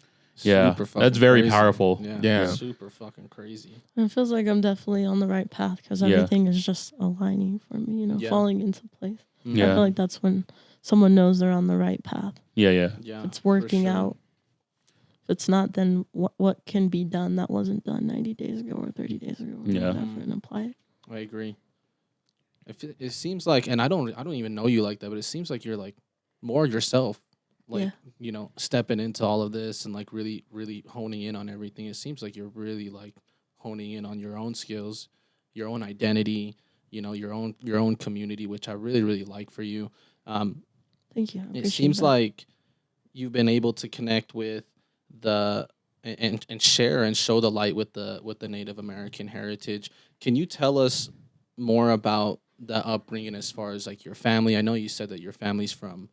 Yeah, Super fucking that's very crazy. powerful. Yeah. Super fucking crazy. And it feels like I'm definitely on the right path because Yeah. everything is just aligning for me, Yeah. falling into place. I Yeah, feel like that's when someone knows they're on the right path. yeah. Yeah. If it's for working sure. out. If it's not, then what can be done that wasn't done 90 days ago or 30 days ago? Yeah. And apply it. I agree. It seems like, and I don't even know you like that, but it seems like you're like more yourself, like stepping into all of this and like really, really honing in on everything. It seems like you're really like honing in on your own skills, your own identity, your own community, which I really, really like for you. Thank you. I It appreciate seems that. like you've been able to connect with and share and show the light with the Native American heritage. Can you tell us more about the upbringing as far as like your family? I know you said that your family's from,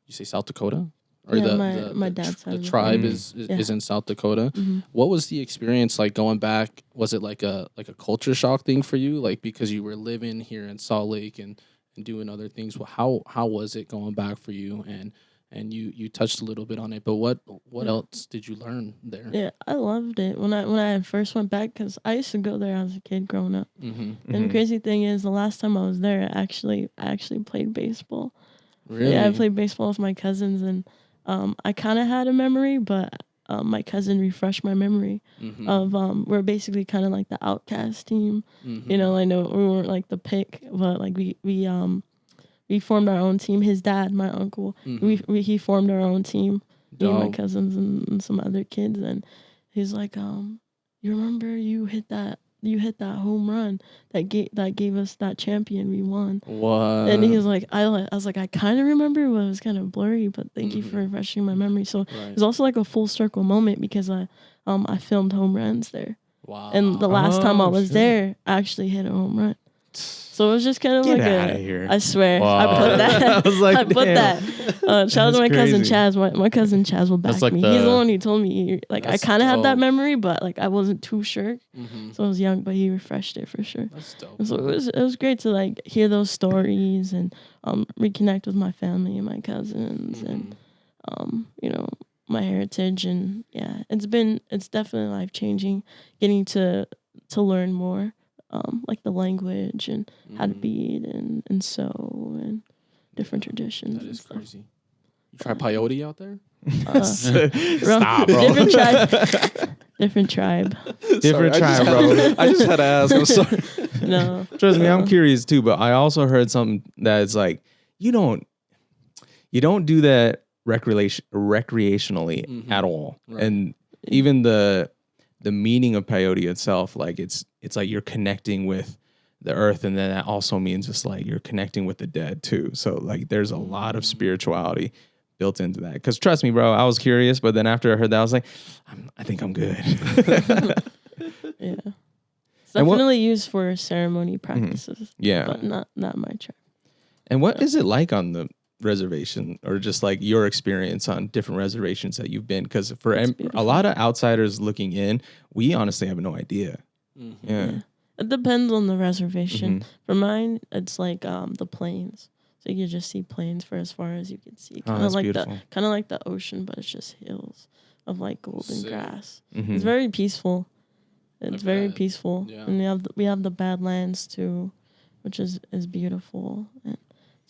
you say South Dakota, or Yeah, my dad's side the of the tribe family. is in South Dakota. Mhm. What was the experience like going back? Was it like a culture shock thing for you, like because you were living here in Salt Lake and doing other things? Well, how was it going back for you? And you touched a little bit on it, but what else did you learn there? Yeah, I loved it when I first went back because I used to go there as a kid growing up. Mm-hmm. And the crazy thing is, the last time I was there, I actually played baseball. Really? Yeah, I played baseball with my cousins, and I kind of had a memory, but my cousin refreshed my memory Mm-hmm. of we're basically kind of like the outcast team. Mm-hmm. I know we weren't like the pick, but like we formed our own team. His dad, my uncle, Mhm. he formed our own team. Me and my Dope. cousins and some other kids, and he's like, you remember you hit that home run that gave us that champion, we won. What? And he was like, I was like, I kind of remember, but it was kind of blurry. But thank you for Mhm. refreshing my memory. So it Right. was also like a full circle moment because I filmed home runs there, Wow. and the last time I Oh, was shit. there, I actually hit a home run. So it was just kind of Get like outta here. I swear, Wow. I put that. I was like, I put damn. that. Shout out to my That's cousin crazy. Chaz. My cousin Chaz will back That's like me. the- He's the one who told me. Like I That's kind of had that dope. memory, but like I wasn't too sure. Mm-hmm. So I was young, but he refreshed it for sure. That's dope. And so it was great to like hear those stories and reconnect with my family and my cousins and my heritage, and yeah, it's definitely life changing getting to learn more, like the language and how to Mhm. beat and sew and different traditions. That and is stuff. crazy. You try peyote out there? Stop, bro. Different tribe. Different tribe. Different Sorry, tribe, bro. I just had to ask. I'm sorry. No. Trust me, I'm curious too, but I also heard something that's like you don't do that recreationally Mhm. at all. Right. And even the meaning of peyote itself, like it's like you're connecting with the earth, and then that also means just like you're connecting with the dead too. So like there's a lot of spirituality built into that. Because trust me, bro, I was curious, but then after I heard that, I was like, I think I'm good. Yeah. It's And what- definitely used for ceremony practices, Yeah. but not my tribe. And what is it like on the reservation, or just like your experience on different reservations that you've been? Because for It's a beautiful. lot of outsiders looking in, we honestly have no idea. Mhm. Yeah. It depends on the reservation. Mhm. For mine, it's like the plains. So you just see plains for as far as you can see. Oh, Kind of that's like beautiful. the ocean, but it's just hills of like golden Sick. grass. Mhm. It's very peaceful. It's I very bet. peaceful. Yeah. And we have the Badlands too, which is beautiful. And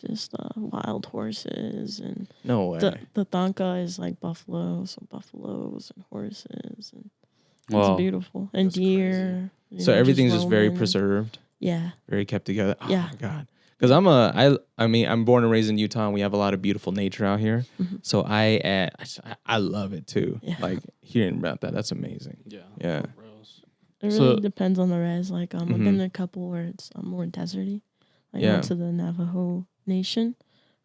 just wild horses, and No way. the Tanka is like buffaloes and horses, and Wow. it's beautiful, and That's deer. So everything's just very roaming. preserved, Yeah, very kept together. Oh Yeah. my God. Because I mean, I'm born and raised in Utah, and we have a lot of beautiful nature out here. Mhm. So I love it too. Yeah. Like hearing about that, that's amazing. Yeah. Yeah. For reals. it really So- depends on the res. Like I've Mhm. been in a couple where it's more deserty. Like Yeah. went to the Navajo Nation,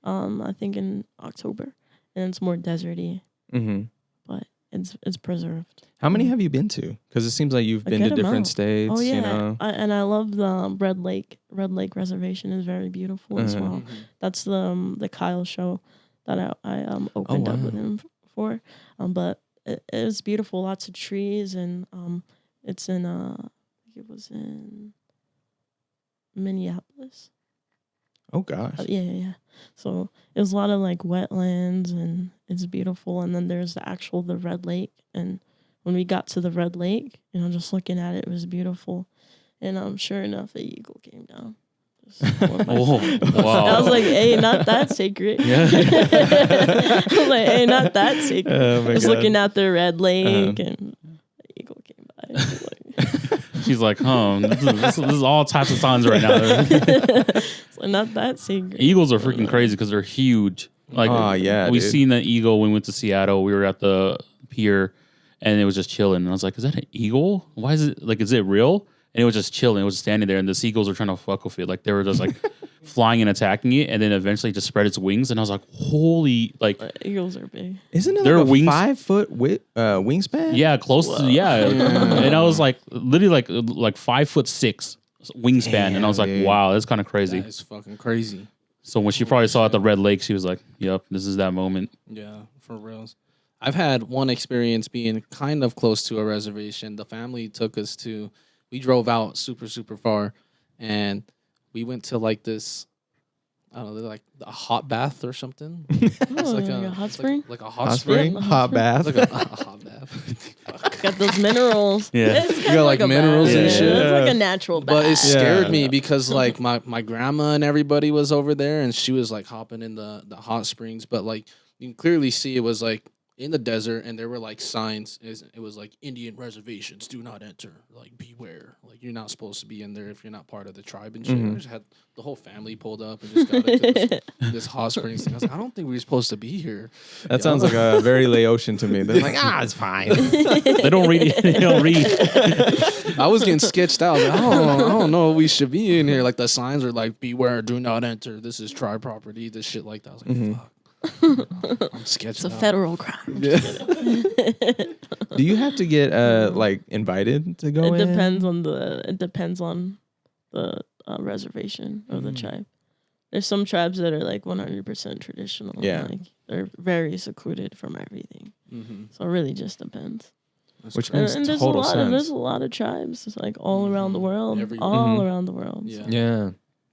I think in October, and it's more deserty, Mm-hmm. but it's preserved. How many have you been to? Because it seems like you've A been to good different amount. states. Oh yeah, You know. I love the Red Lake Reservation is very beautiful as Uh-huh. well. That's the Kyle show that I opened up wow. with him for. But it was beautiful, lots of trees, and it's in I think it was in Minneapolis. Oh gosh. Yeah. So it was a lot of like wetlands, and it's beautiful. And then there's the Red Lake, and when we got to the Red Lake, just looking at it, it was beautiful. And sure enough, the eagle came down. Oh, wow. I was like, hey, not that sacred. Yeah. I was like, hey, not that sacred. Oh my Just God. looking at the Red Lake, and the eagle came by. I was like, She's like, this is all types of signs right now. it's like, not that sacred. Eagles are freaking crazy because they're huge. Like, Oh, yeah, we dude. seen that eagle when we went to Seattle. We were at the pier, and it was just chilling. And I was like, "Is that an eagle? Why is it like? Is it real?" And it was just chilling. It was just standing there, and the seagulls were trying to fuck with it. Like they were just like flying and attacking it, and then eventually just spread its wings. And I was like, "Holy!" Like, Eagles are big. Isn't it Their like a wings- 5-foot wingspan? yeah, close to And I was like, literally like 5'6" wingspan, and I was like, Damn, dude. "Wow, that's kind of crazy." That is fucking crazy. So when she probably saw at the Red Lake, she was like, "Yep, this is that moment." Yeah, for reals. I've had one experience being kind of close to a reservation. The family took us to, we drove out super, super far, and we went to like this, I don't know, like a hot bath or something. Oh, like a hot it's spring? like a Hot spring, Yeah, a hot hot bath. It's like a hot bath. Got those minerals. Yeah. It's You kinda got, like, a minerals bath. and Yeah, shit. It's like a natural bath. But it scared Yeah. me because like my grandma and everybody was over there, and she was like hopping in the hot springs. But like you can clearly see it was like in the desert, and there were like signs. It was like Indian reservations, do not enter. Like beware. Like you're not supposed to be in there if you're not part of the tribe and shit. Mhm. We just had the whole family pulled up and just got into this hot springs thing. I was like, I don't think we're supposed to be here. That sounds like a very Laotian to me. They're like, it's fine. They don't read. They don't read. I was getting sketched out. I was like, I don't know if we should be in here. Like the signs are like, beware, do not enter. This is tribe property. This shit like that. I was like, Mhm. fuck. I'm sketched It's a out. federal crime. Do you have to get like invited to go It in? depends on the reservation or the tribe. There's some tribes that are like 100% traditional. Yeah. Like they're very secluded from everything. Mm-hmm. So it really just depends. Which makes And there's total there's sense. a lot of tribes. It's like all around the world. Everywhere. All Mhm. around the world. Yeah. Yeah.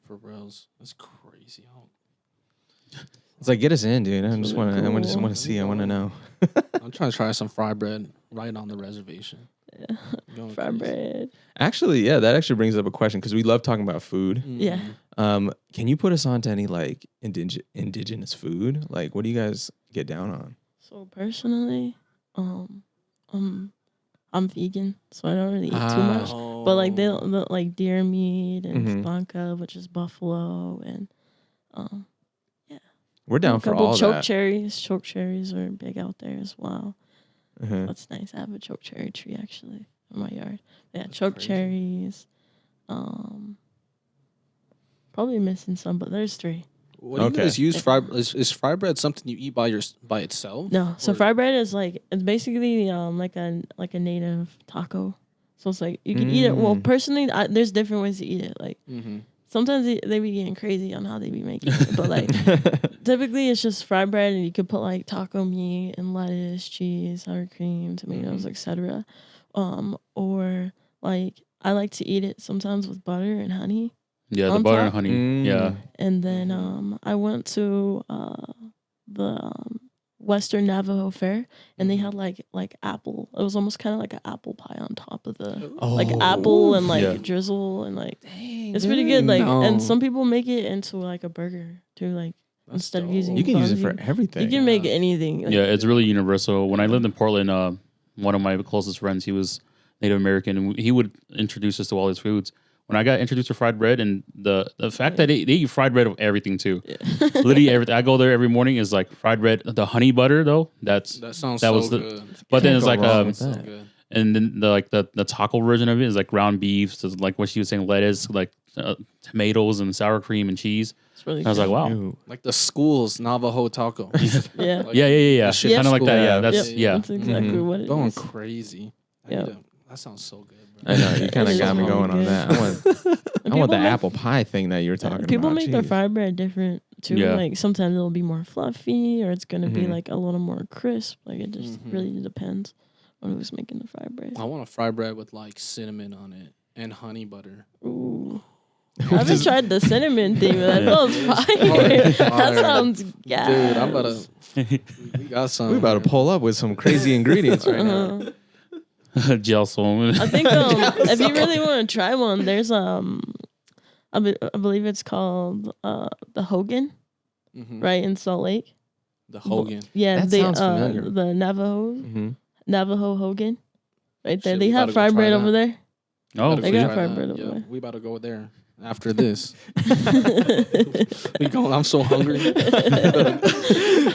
For reals. That's crazy. It's like, get us in, dude. I just really want to. I just cool. want to see. I want to know. I'm trying to try some fry bread right on the reservation. Yeah. Going Fry crazy. bread. Actually, yeah, that actually brings up a question because we love talking about food. Mhm. Yeah. Can you put us on to any like indigenous food? Like, what do you guys get down on? So personally, I'm vegan, so I don't really eat too Ah. much. But like they like deer meat and Mhm. spanka, which is buffalo, and We're down a for couple all choke that. cherries. Choke cherries are big out there as well. Uh-huh. That's nice. I have a choke cherry tree actually in my yard. Yeah, That's choke crazy. cherries. Probably missing some, but there's 3. What do you Okay. guys use? Is fry bread something you eat by itself? No, so Or- fry bread is like it's basically like a native taco. So it's like you can eat it. Well, Mm. personally, there's different ways to eat it. Like Mhm. sometimes they be getting crazy on how they be making it, but like typically it's just fry bread, and you could put like taco meat and lettuce, cheese, sour cream, tomatoes, etc. Or like I like to eat it sometimes with butter and honey. Yeah, the On butter top? and honey. Mm. Yeah. And then I went to the Western Navajo Fair, and they had like apple. It was almost kind of like an apple pie on top of the like apple and like drizzle and like it's pretty good. Like and some people make it into like a burger too. Like instead of using you can use it buns, for everything. you can make anything. Like, Yeah, it's really universal. When I lived in Portland, one of my closest friends, he was Native American, and he would introduce us to all his foods. When I got introduced to fried bread, and the fact that they eat fried bread with everything too, literally everything. I go there every morning is like fried bread. The honey butter though, that sounds that so was good. But then it's like So good. and then the taco version of it is like ground beef, so like what she was saying, lettuce, like tomatoes and sour cream and cheese. it's really I was like, wow, Ew. Like the school's Navajo taco. yeah. Like, yeah, shit kind of like that. school. Yeah, that's Yep, yeah. That's exactly what it Going is. crazy. Yeah. That sounds so good, bro. I know you kind It of is got me really going on good. that. I want People the make- apple pie thing that you were talking People about. make their Jeez. fried bread different too. Yeah. Like sometimes it'll be more fluffy, or it's gonna be Mhm. like a little more crisp. Like it just really depends on who's making the fried bread. I want a fried bread with like cinnamon on it and honey butter. Ooh. I haven't tried the cinnamon thing, but that sounds fire. Fire. That sounds gas. Dude, I'm about to. We got some. We about to pull up with some crazy ingredients right now. Uh-huh. Gelson. I think if you really want to try one, there's I believe it's called the Hogan, Mhm. right in Salt Lake. The Hogan. Yeah, That they sounds familiar. the Navajo Hogan, right there. Shit, they we have gotta go fried try bread that. over there. Oh, Gotta they go got try fried that. bread over Yeah, there. we about to go there after this. We going. I'm so hungry. we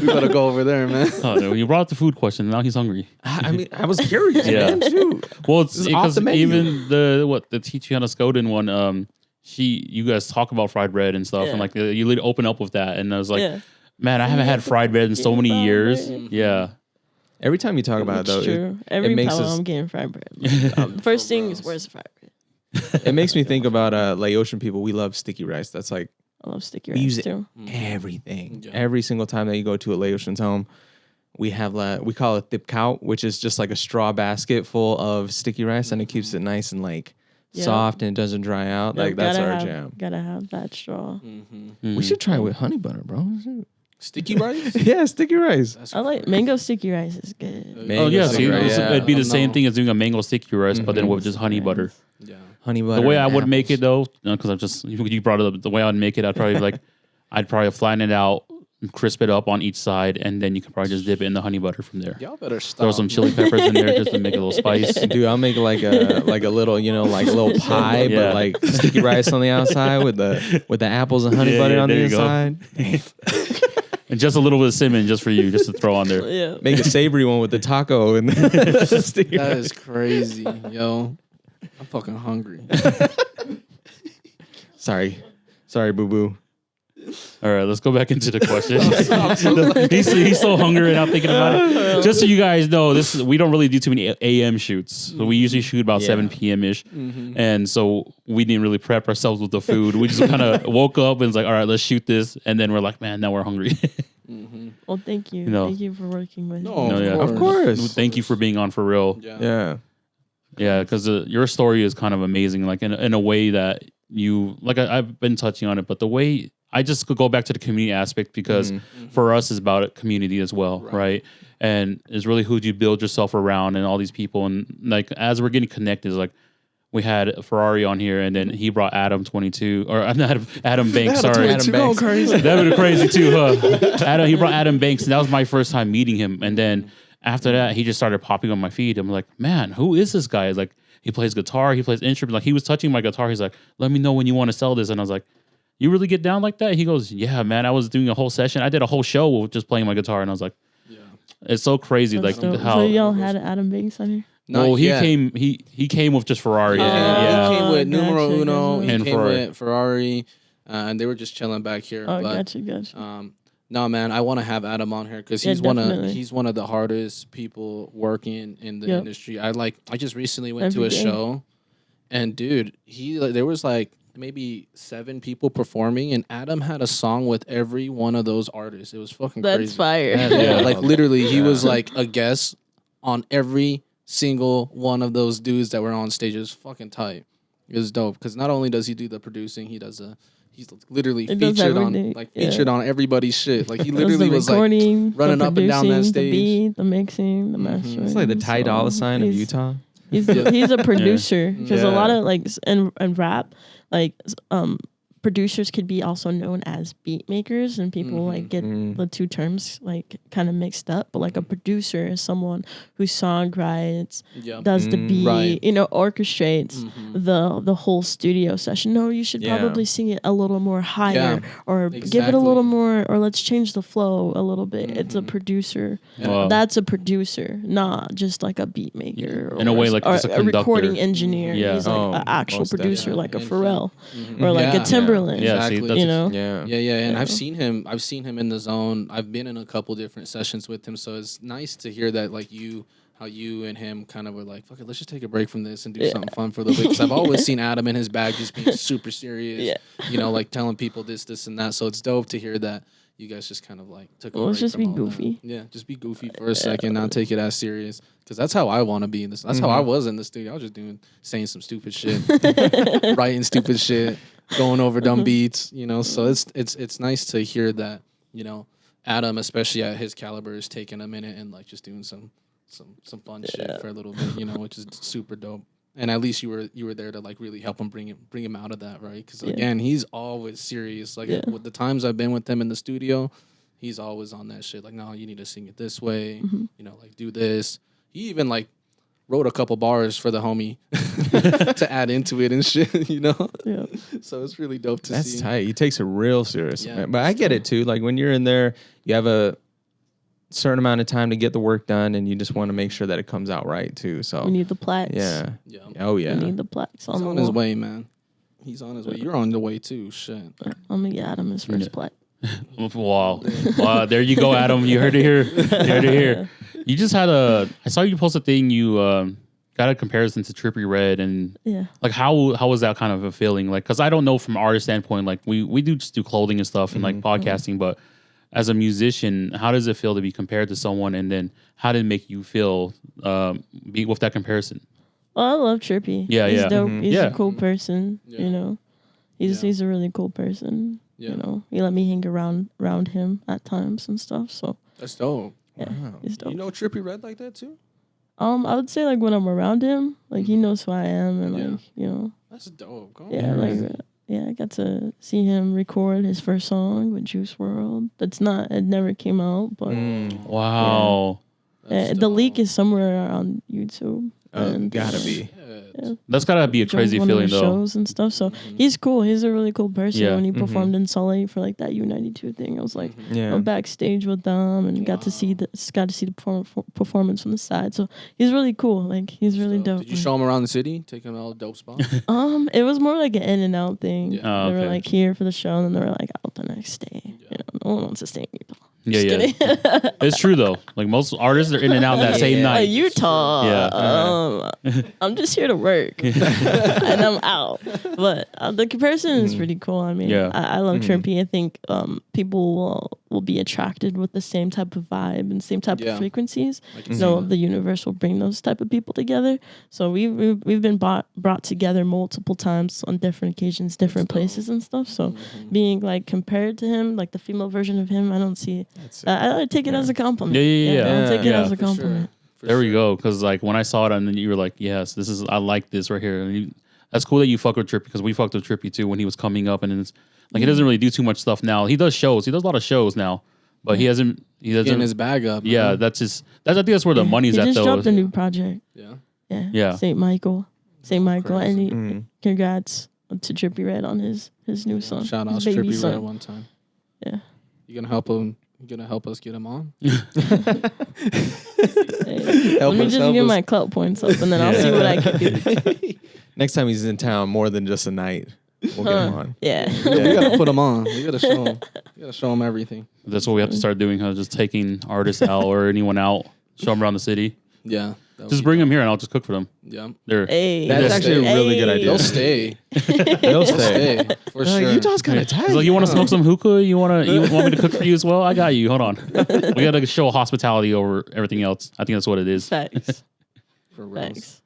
better go over there, man. oh, no, you brought up the food question. Now he's hungry. I mean, I was curious, Yeah. man. Shoot. Well, it's This is off because the menu. even the Tichiana Skoden one, you guys talk about fried bread and stuff, Yeah. and like you literally open up with that, and I was like, Yeah, man, I haven't had fried bread in so many Fried years. bread. Yeah, Every time you talk about it, though, it's true. Every makes time us- I'm getting fried bread, the first thing is where's the fried bread? it makes me think about Laotian people. We love sticky rice. That's like I love sticky We use rice it too. everything. Yeah. Every single time that you go to a Laotian's home, we have we call it thip cow, which is just like a straw basket full of sticky rice, and it keeps it nice and like Yeah. soft and it doesn't dry out. Yep, Like that's gotta our have- jam. Gotta have that straw. Mm-hmm. We should try it with honey butter, bro. Sticky rice. Yeah, sticky rice. That's I like mango sticky rice is good. Oh Mango yeah, sticky see, rice, yeah. it'd be the Oh, same no. thing as doing a mango sticky rice, but then Mhm. with just honey butter. Yeah. Honey butter. The way I and would make it apples. though, because I'm just you brought it up. The way I'd make it, I'd probably I'd probably flatten it out, crisp it up on each side, and then you can probably just dip it in the honey butter from there. Y'all better stop. Throw some chili peppers in there just to make it a little spice. Dude, I'll make like a little, like a little pie, Yeah. but like sticky rice on the outside with the apples and honey Yeah, butter yeah, on the there you go. inside. And just a little bit of cinnamon just for you, just to throw on there. Yeah. Make a savory one with the taco and sticky That rice. is crazy, yo. I'm fucking hungry. Sorry, boo boo. All right, let's go back into the question. he's so hungry and I'm thinking about it. Just so you guys know, we don't really do too many AM shoots. So we usually shoot about 7 p.m. ish. And so we didn't really prep ourselves with the food. We just kind of woke up and was like, all right, let's shoot this. And then we're like, man, now we're hungry. Well, thank you. No. Thank you for working with No, me. No, yeah. Of course. Thank you for being on for real. Yeah. Yeah. Yeah, because your story is kind of amazing, like in a way that you like. I've been touching on it, but the way I just could go back to the community aspect because for us, it's about a community as well, right? And it's really who you build yourself around and all these people. And like as we're getting connected, it's like we had Ferrari on here, and then he brought Adam 22 or Adam Banks. Sorry, Adam Banks. crazy. that would be crazy too, huh? He brought Adam Banks, and that was my first time meeting him. And then after that, he just started popping on my feed. I'm like, man, who is this guy? He's like, he plays guitar, he plays instruments. Like he was touching my guitar. He's like, let me know when you want to sell this. And I was like, you really get down like that? He goes, yeah, man. I was doing a whole session. I did a whole show with just playing my guitar, and I was like, Yeah. it's so crazy, That's like dope. how. So y'all had Adam Banks on here? Well, he came. He came with just Ferrari. Yeah, he came with gotcha, Numero Uno. gotcha. He And came Ferrari. with Ferrari, and they were just chilling back here. Oh, but gotcha. no, man, I want to have Adam on here because Yeah, he's definitely. one of the hardest people working in the Yep. industry. I just recently went to Every a day. show, and dude, there was like maybe 7 people performing, and Adam had a song with every one of those artists. It was fucking That's crazy. fire. Yeah, like literally, he was like a guest on every single one of those dudes that were on stage. It was fucking tight. It was dope because not only does he do the producing, he does the he's literally He does featured on everything, featured on everybody's shit. Like he Does the literally was like recording, running the up and down that producing, stage. the beat, the mixing, the mastering. It's like the Ty Dolla Sign of he's- Utah. He's a producer because a lot Yeah. of like in rap, like producers could be also known as beat makers, and people like get the two terms like kind of mixed up. But like a producer is someone who songwrites, does the beat, Right. orchestrates the whole studio session. No, you should Yeah. probably sing it a little more higher, Yeah, or give it a exactly. little more, or let's change the flow a little bit. It's a producer. Wow. That's a producer, not just like a beat maker. In a way, like or just a a recording conductor. engineer. Yeah. He's like Oh, an actual most producer, definitely. like a And Pharrell or like Yeah. a Timberland. Yeah, Exactly. see, that's You know, Yeah. Yeah, and Yeah. I've seen him in the zone. I've been in a couple different sessions with him, so it's nice to hear that like how you and him kind of were like, fuck it, let's just take a break from this and do something fun for a little bit. Because I've always seen Adam in his bag just being super serious, like telling people this and that. So it's dope to hear that you guys just kind of like took a break. Let's just from be all that. goofy. Yeah, just be goofy for a second, not take it as serious. Because that's how I want to be in this. That's how I was in the studio. I was just saying some stupid shit, writing stupid shit, going over dumb beats. So it's nice to hear that. Adam, especially at his caliber, is taking a minute and like just doing some fun shit for a little bit. Which is super dope. And at least you were there to like really help him bring him out of that, right? Because again, he's always serious. Like with the times I've been with him in the studio, he's always on that shit. Like, no, you need to sing it this way. Like do this. He even like wrote a couple bars for the homie to add into it and shit. Yeah. So it's really dope to see. That's tight. He takes it real serious. Yeah, But I get it too. Like when you're in there, you have a certain amount of time to get the work done, and you just want to make sure that it comes out right too. So We need the plaques. yeah. Yeah. Oh We yeah. need the plaques He's on the on his wall. way, man. He's on his way. You're on the way too. Shit. I'm gonna get Adam his first plaque. Wow. There you go, Adam. You heard it here. You heard it here. You just had I saw you post a thing. You got a comparison to Trippie Redd, and Yeah. like how was that kind of a feeling? Like, because I don't know from artist standpoint, like we do just do clothing and stuff and like podcasting, but as a musician, how does it feel to be compared to someone, and then how did it make you feel be with that comparison? Oh, I love Trippie. Yeah, he's yeah. dope. He's Yeah. a cool person. Yeah. He's a really cool person. Yeah. He let me hang around him at times and stuff. So That's dope. yeah, he's dope. You know Trippie Redd like that too? I would say like when I'm around him, like he knows who I am, and like That's dope. Go yeah, on. I got to see him record his first song with Juice WRLD. It never came out, but Wow. That's the leak dope. is somewhere on YouTube. And Gotta be. That's gotta be a joined crazy one of feeling the though. shows and stuff. So he's cool. He's a really cool person. Yeah. When he performed in Sully for like that U92 thing, I was like, Yeah. I'm backstage with them and got to see the performance from the side. So he's really cool. Like he's really dope. Did you show him around the city? Take him out dope spots? It was more like an in and out thing. Oh, They were okay. like here for the show, and then they were like out the next day. No one wants to stay in Utah. Yeah, Just yeah. kidding. It's true though. Like most artists are in and out that same night. Utah. Yeah. I'm just here to work, and I'm out. But the comparison is pretty cool. I mean, Yeah. I love Trippie. I think people will be attracted with the same type of vibe and same type of frequencies. So the universe will bring those type of people together. So we've been brought together multiple times on different occasions, different places and stuff. So being like compared to him, like the female version of him, I don't see. I take it as a compliment. Yeah. I take it Yeah. as a For sure. compliment. There we go. Because like when I saw it, and then you were like, "Yes, I like this right here." And that's cool that you fuck with Trippie, because we fucked with Trippie too when he was coming up, and it's like he doesn't really do too much stuff now. He does shows. He does a lot of shows now, but he doesn't. Getting his bag up. Yeah, man. that's just. I think that's where the money's he at just though. dropped a new project. Yeah. Yeah. St. Michael, and Mm-hmm. congrats to Trippie Redd on his new son. Shout out his to baby Trippie son. Redd one time. Yeah. You gonna help him? You gonna help us get him on? Hey, Help let me us, just help get us. my clout points up, and then I'll see what I can do. Next time he's in town, more than just a night, we'll get him on. Yeah. Yeah, you gotta put him on. You gotta show him. You gotta show him everything. That's what we have to start doing. Huh? Just taking artists out or anyone out, show them around the city. Yeah. that would Just be bring dope. them here, and I'll just cook for them. Yeah. They're Hey. That's They'll actually stay. a really good idea. They'll stay. They'll stay. Stay for They're sure. like, Utah's kind of tight. He's like, you want to smoke some hookah? You want me to cook for you as well? I got you. Hold on. We got to show hospitality over everything else. I think that's what it is. Facts. For real. Thanks.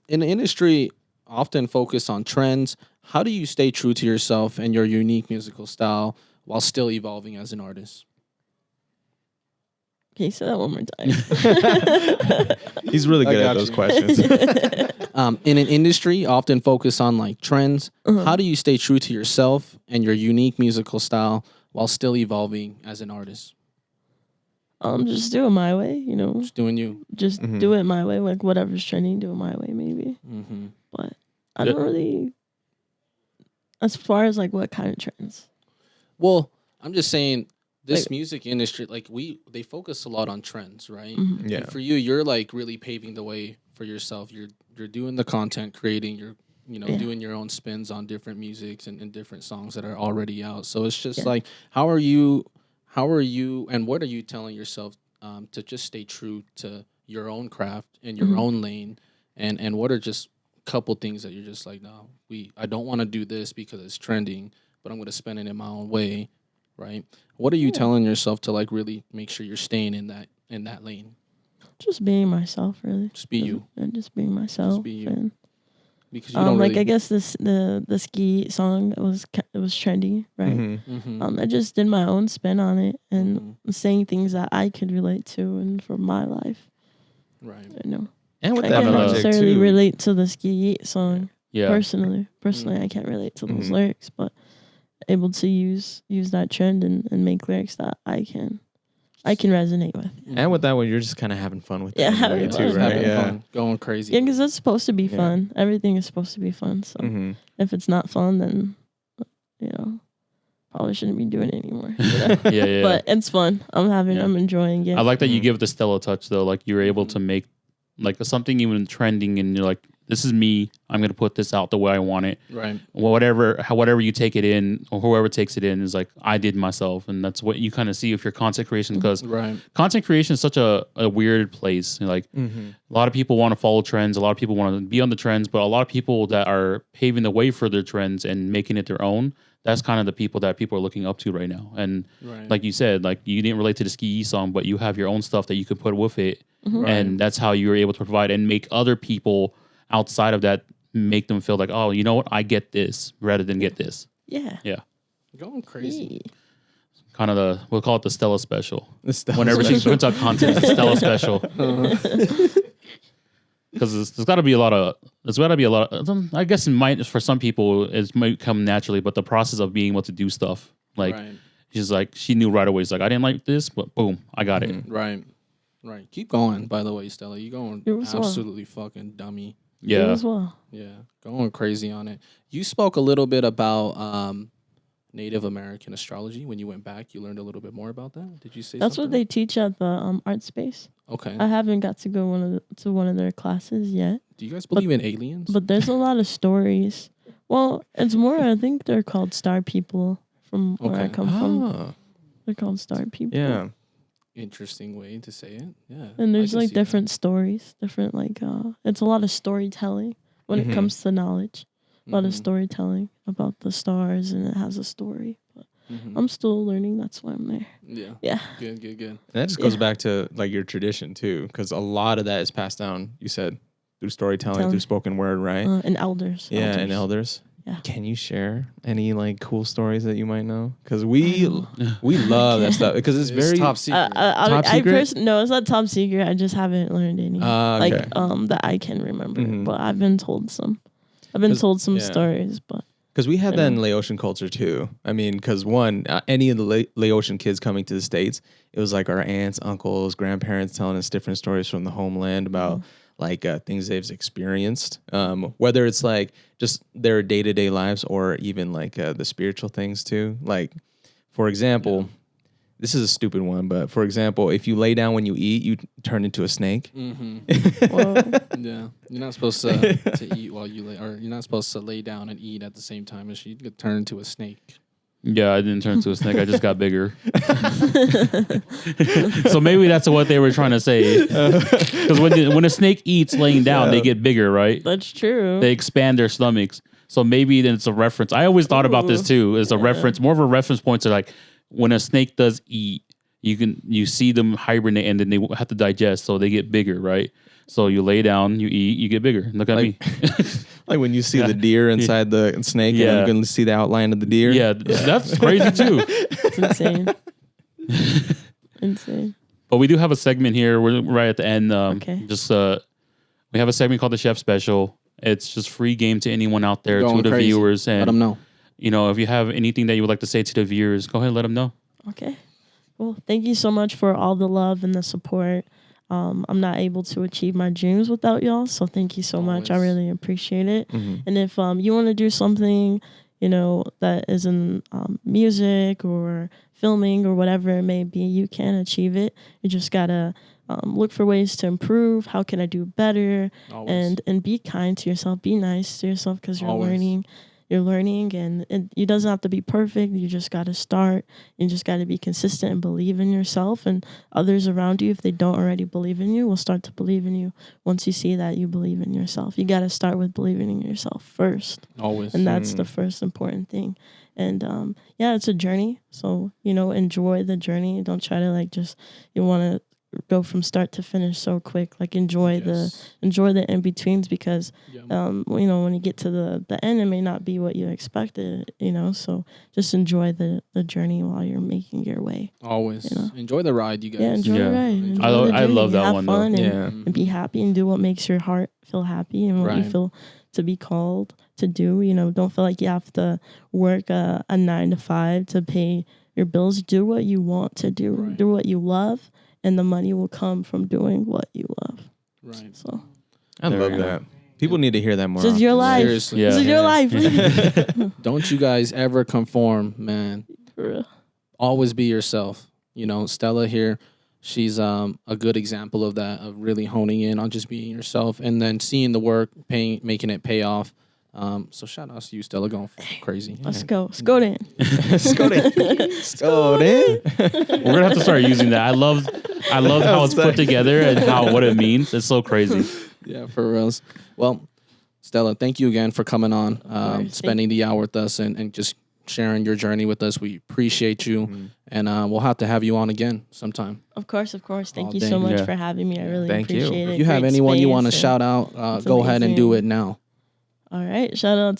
In the industry, often focus on trends. How do you stay true to yourself and your unique musical style while still evolving as an artist? Can you say that one more time? He's really good at got those you. questions. In an industry often focused on like trends, how do you stay true to yourself and your unique musical style while still evolving as an artist? Just do it my way, you know. Just doing you. Just do it my way, like whatever's trending, do it my way, maybe. Mm-hmm. But I don't really, as far as like what kind of trends. Well, I'm just saying this Like- music industry, like they focus a lot on trends, right? Mhm. Yeah. And for you, you're like really paving the way for yourself. You're doing the content, creating, you're Yeah. doing your own spins on different musics and different songs that are already out. So it's just Yeah. like, how are you, and what are you telling yourself to just stay true to your own craft and your own lane, and what are just a couple things that you're just like, no, I don't want to do this because it's trending, but I'm going to spin it in my own way, right? What are you telling yourself to like really make sure you're staying in that lane? Just being myself, really. Just be you. And just being myself. be you. And, Because you don't really. I guess the ski song it was trendy, right? Mhm. I just did my own spin on it and saying things that I could relate to and from my life. Right. You know, And with I that can't project necessarily too. relate to the ski song Yeah. personally. I can't relate to those lyrics, but able to use that trend and make lyrics that I can resonate with. And with that one, you're just kind of having fun with it. Yeah, in a way having too, fun. Just right? having Yeah. fun, going crazy. Yeah, because it's supposed to be fun. Everything is supposed to be fun. So if it's not fun, then probably shouldn't be doing it anymore. You know? Yeah. But it's fun. I'm enjoying it. I like that you give the Stella touch though. Like you're able to make like something even trending, and you're like, this is me. I'm gonna put this out the way I want it. Right. Whatever you take it in, or whoever takes it in is like, I did myself, and that's what you kind of see with your content creation. Because Right. content creation is such a weird place. Like a lot of people want to follow trends. A lot of people want to be on the trends, but a lot of people that are paving the way for their trends and making it their own. That's kind of the people that people are looking up to right now. And Right. like you said, like you didn't relate to the Ski song, but you have your own stuff that you could put with it. And that's how you're able to provide and make other people outside of that, make them feel like, oh, you know what? I get this rather than get this. Yeah. Yeah. Going crazy. Kind of we'll call it the Stella special. The Stella Whenever she special. puts out content, it's the Stella special. Because there's got to be a lot of, I guess it might, for some people, it might come naturally, but the process of being able to do stuff, like, Right. she's like, she knew right away. She's like, I didn't like this, but boom, I got it. Right. Right. Keep going, by the way, Stella. You're going You as well. absolutely fucking dummy. You Yeah. as well. Yeah. Going crazy on it. You spoke a little bit about Native American astrology. When you went back, you learned a little bit more about that. Did you say That's what something? they teach at the art space. Okay. I haven't got to go to one of their classes yet, Do you guys believe in aliens? but there's a lot of stories. Well, it's more. I think they're called star people from where I Okay. come from. Oh, They're called star people. yeah. Interesting way to say it. Yeah. And there's I can like see that. different stories, different it's a lot of storytelling when it comes to knowledge. A lot of storytelling about the stars, and it has a story. But I'm still learning. That's why I'm there. Yeah. Yeah. Good. And that just goes back to like your tradition too, because a lot of that is passed down. You said through storytelling, through spoken word, right? And elders. Yeah, and elders. Yeah. Can you share any like cool stories that you might know? Because we love that stuff because it's very top secret. Top secret? No, it's not top secret. I just haven't learned any Okay. that I can remember. Mhm. But I've been told some. I've been told some yeah. stories, but Because we had that in Laotian culture too. I mean, because any of the Laotian kids coming to the States, it was like our aunts, uncles, grandparents telling us different stories from the homeland about like things they've experienced. Whether it's like just their day-to-day lives or even like the spiritual things too. Like, for example, this is a stupid one, but for example, if you lay down when you eat, you turn into a snake. Yeah. You're not supposed to eat while you lay, or you're not supposed to lay down and eat at the same time as you could turn into a snake. Yeah, I didn't turn into a snake. I just got bigger. So maybe that's what they were trying to say. Because when a snake eats laying down, they get bigger, right? that's true. They expand their stomachs. So maybe then it's a reference. I always thought about this too. As a reference, more of a reference point to like when a snake does eat, you see them hibernate and then they have to digest, so they get bigger, right? So you lay down, you eat, you get bigger. Look at me. Like when you see the deer inside the snake, and you can see the outline of the deer. Yeah, that's crazy too. It's insane. Insane. But we do have a segment here. We're right at the end. Okay. We have a segment called the Chef Special. It's just free game to anyone out there, Going to the crazy. viewers. And Let them know. You know, if you have anything that you would like to say to the viewers, go ahead and let them know. Okay. Well, thank you so much for all the love and the support. I'm not able to achieve my dreams without y'all, so thank you so much. I really appreciate it. And if you want to do something, you know, that is in music or filming or whatever it may be, you can achieve it. You just gotta look for ways to improve. How can I do better? Always. And be kind to yourself. Be nice to yourself because you're Always. learning. You're learning, and it doesn't have to be perfect. You just got to start. You just got to be consistent and believe in yourself, and others around you, if they don't already believe in you, will start to believe in you once you see that you believe in yourself. You got to start with believing in yourself first. Always. And that's the first important thing. And yeah, it's a journey. So, you know, enjoy the journey. Don't try to you want to go from start to finish so quick. Like enjoy the in-betweens because, you know, when you get to the end, it may not be what you expected, you know, so just enjoy the journey while you're making your way. Always. You know? Enjoy the ride, you guys. Yeah, enjoy the ride. Enjoy I the journey. love that Have one, fun though. and be happy and do what makes your heart feel happy and what you feel to be called to do. You know, don't feel like you have to work a 9 to 5 to pay your bills. Do what you want to do. Right. Do what you love, and the money will come from doing what you love. Right. So I love that. People need to hear that more. this is your life. Seriously. Yeah. This is your life. Don't you guys ever conform, man. For real. Always be yourself. You know, Stella here, she's a good example of that, of really honing in on just being yourself and then seeing the work, making it pay off. So shout out to you, Stella, going crazy. Let's go. Let's go then. Let's go then. We're gonna have to start using that. I love how it's put together and what it means. It's so crazy. Yeah, for reals. Well, Stella, thank you again for coming on, spending the hour with us and just sharing your journey with us. We appreciate you. And we'll have to have you on again sometime. Of course. Thank you thank so much you. for having me. I really Thank you. appreciate it. If you have Great anyone you space want to and- shout out, go ahead and do it now. All right. Shout out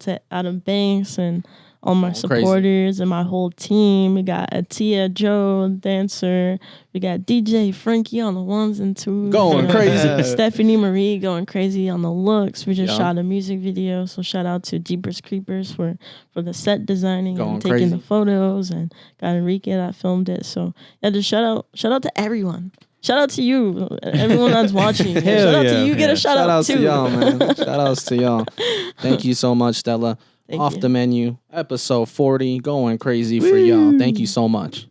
to Adam Banks and all my Crazy. supporters and my whole team. We got Atia, Joe, dancer. We got DJ Frankie on the ones and twos. Going crazy. Stephanie Marie going crazy on the looks. We just Yeah. shot a music video. So shout out to Jeepers Creepers for the set designing Going and taking crazy. the photos, and got Enrique that filmed it. So yeah, just shout out to everyone. Shout out to you, everyone that's watching. Shout out to you. Get a shout out to too. y'all, man. Shout outs to y'all. Thank you so much, Stella. Thank Off you. the menu, episode 40, going crazy for y'all. Thank you so much.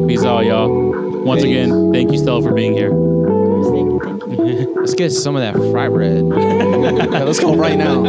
Peace out, y'all. Once again, thank you, Stella, for being here. Of course, thank you. Let's get some of that fry bread. Yeah, let's go right now.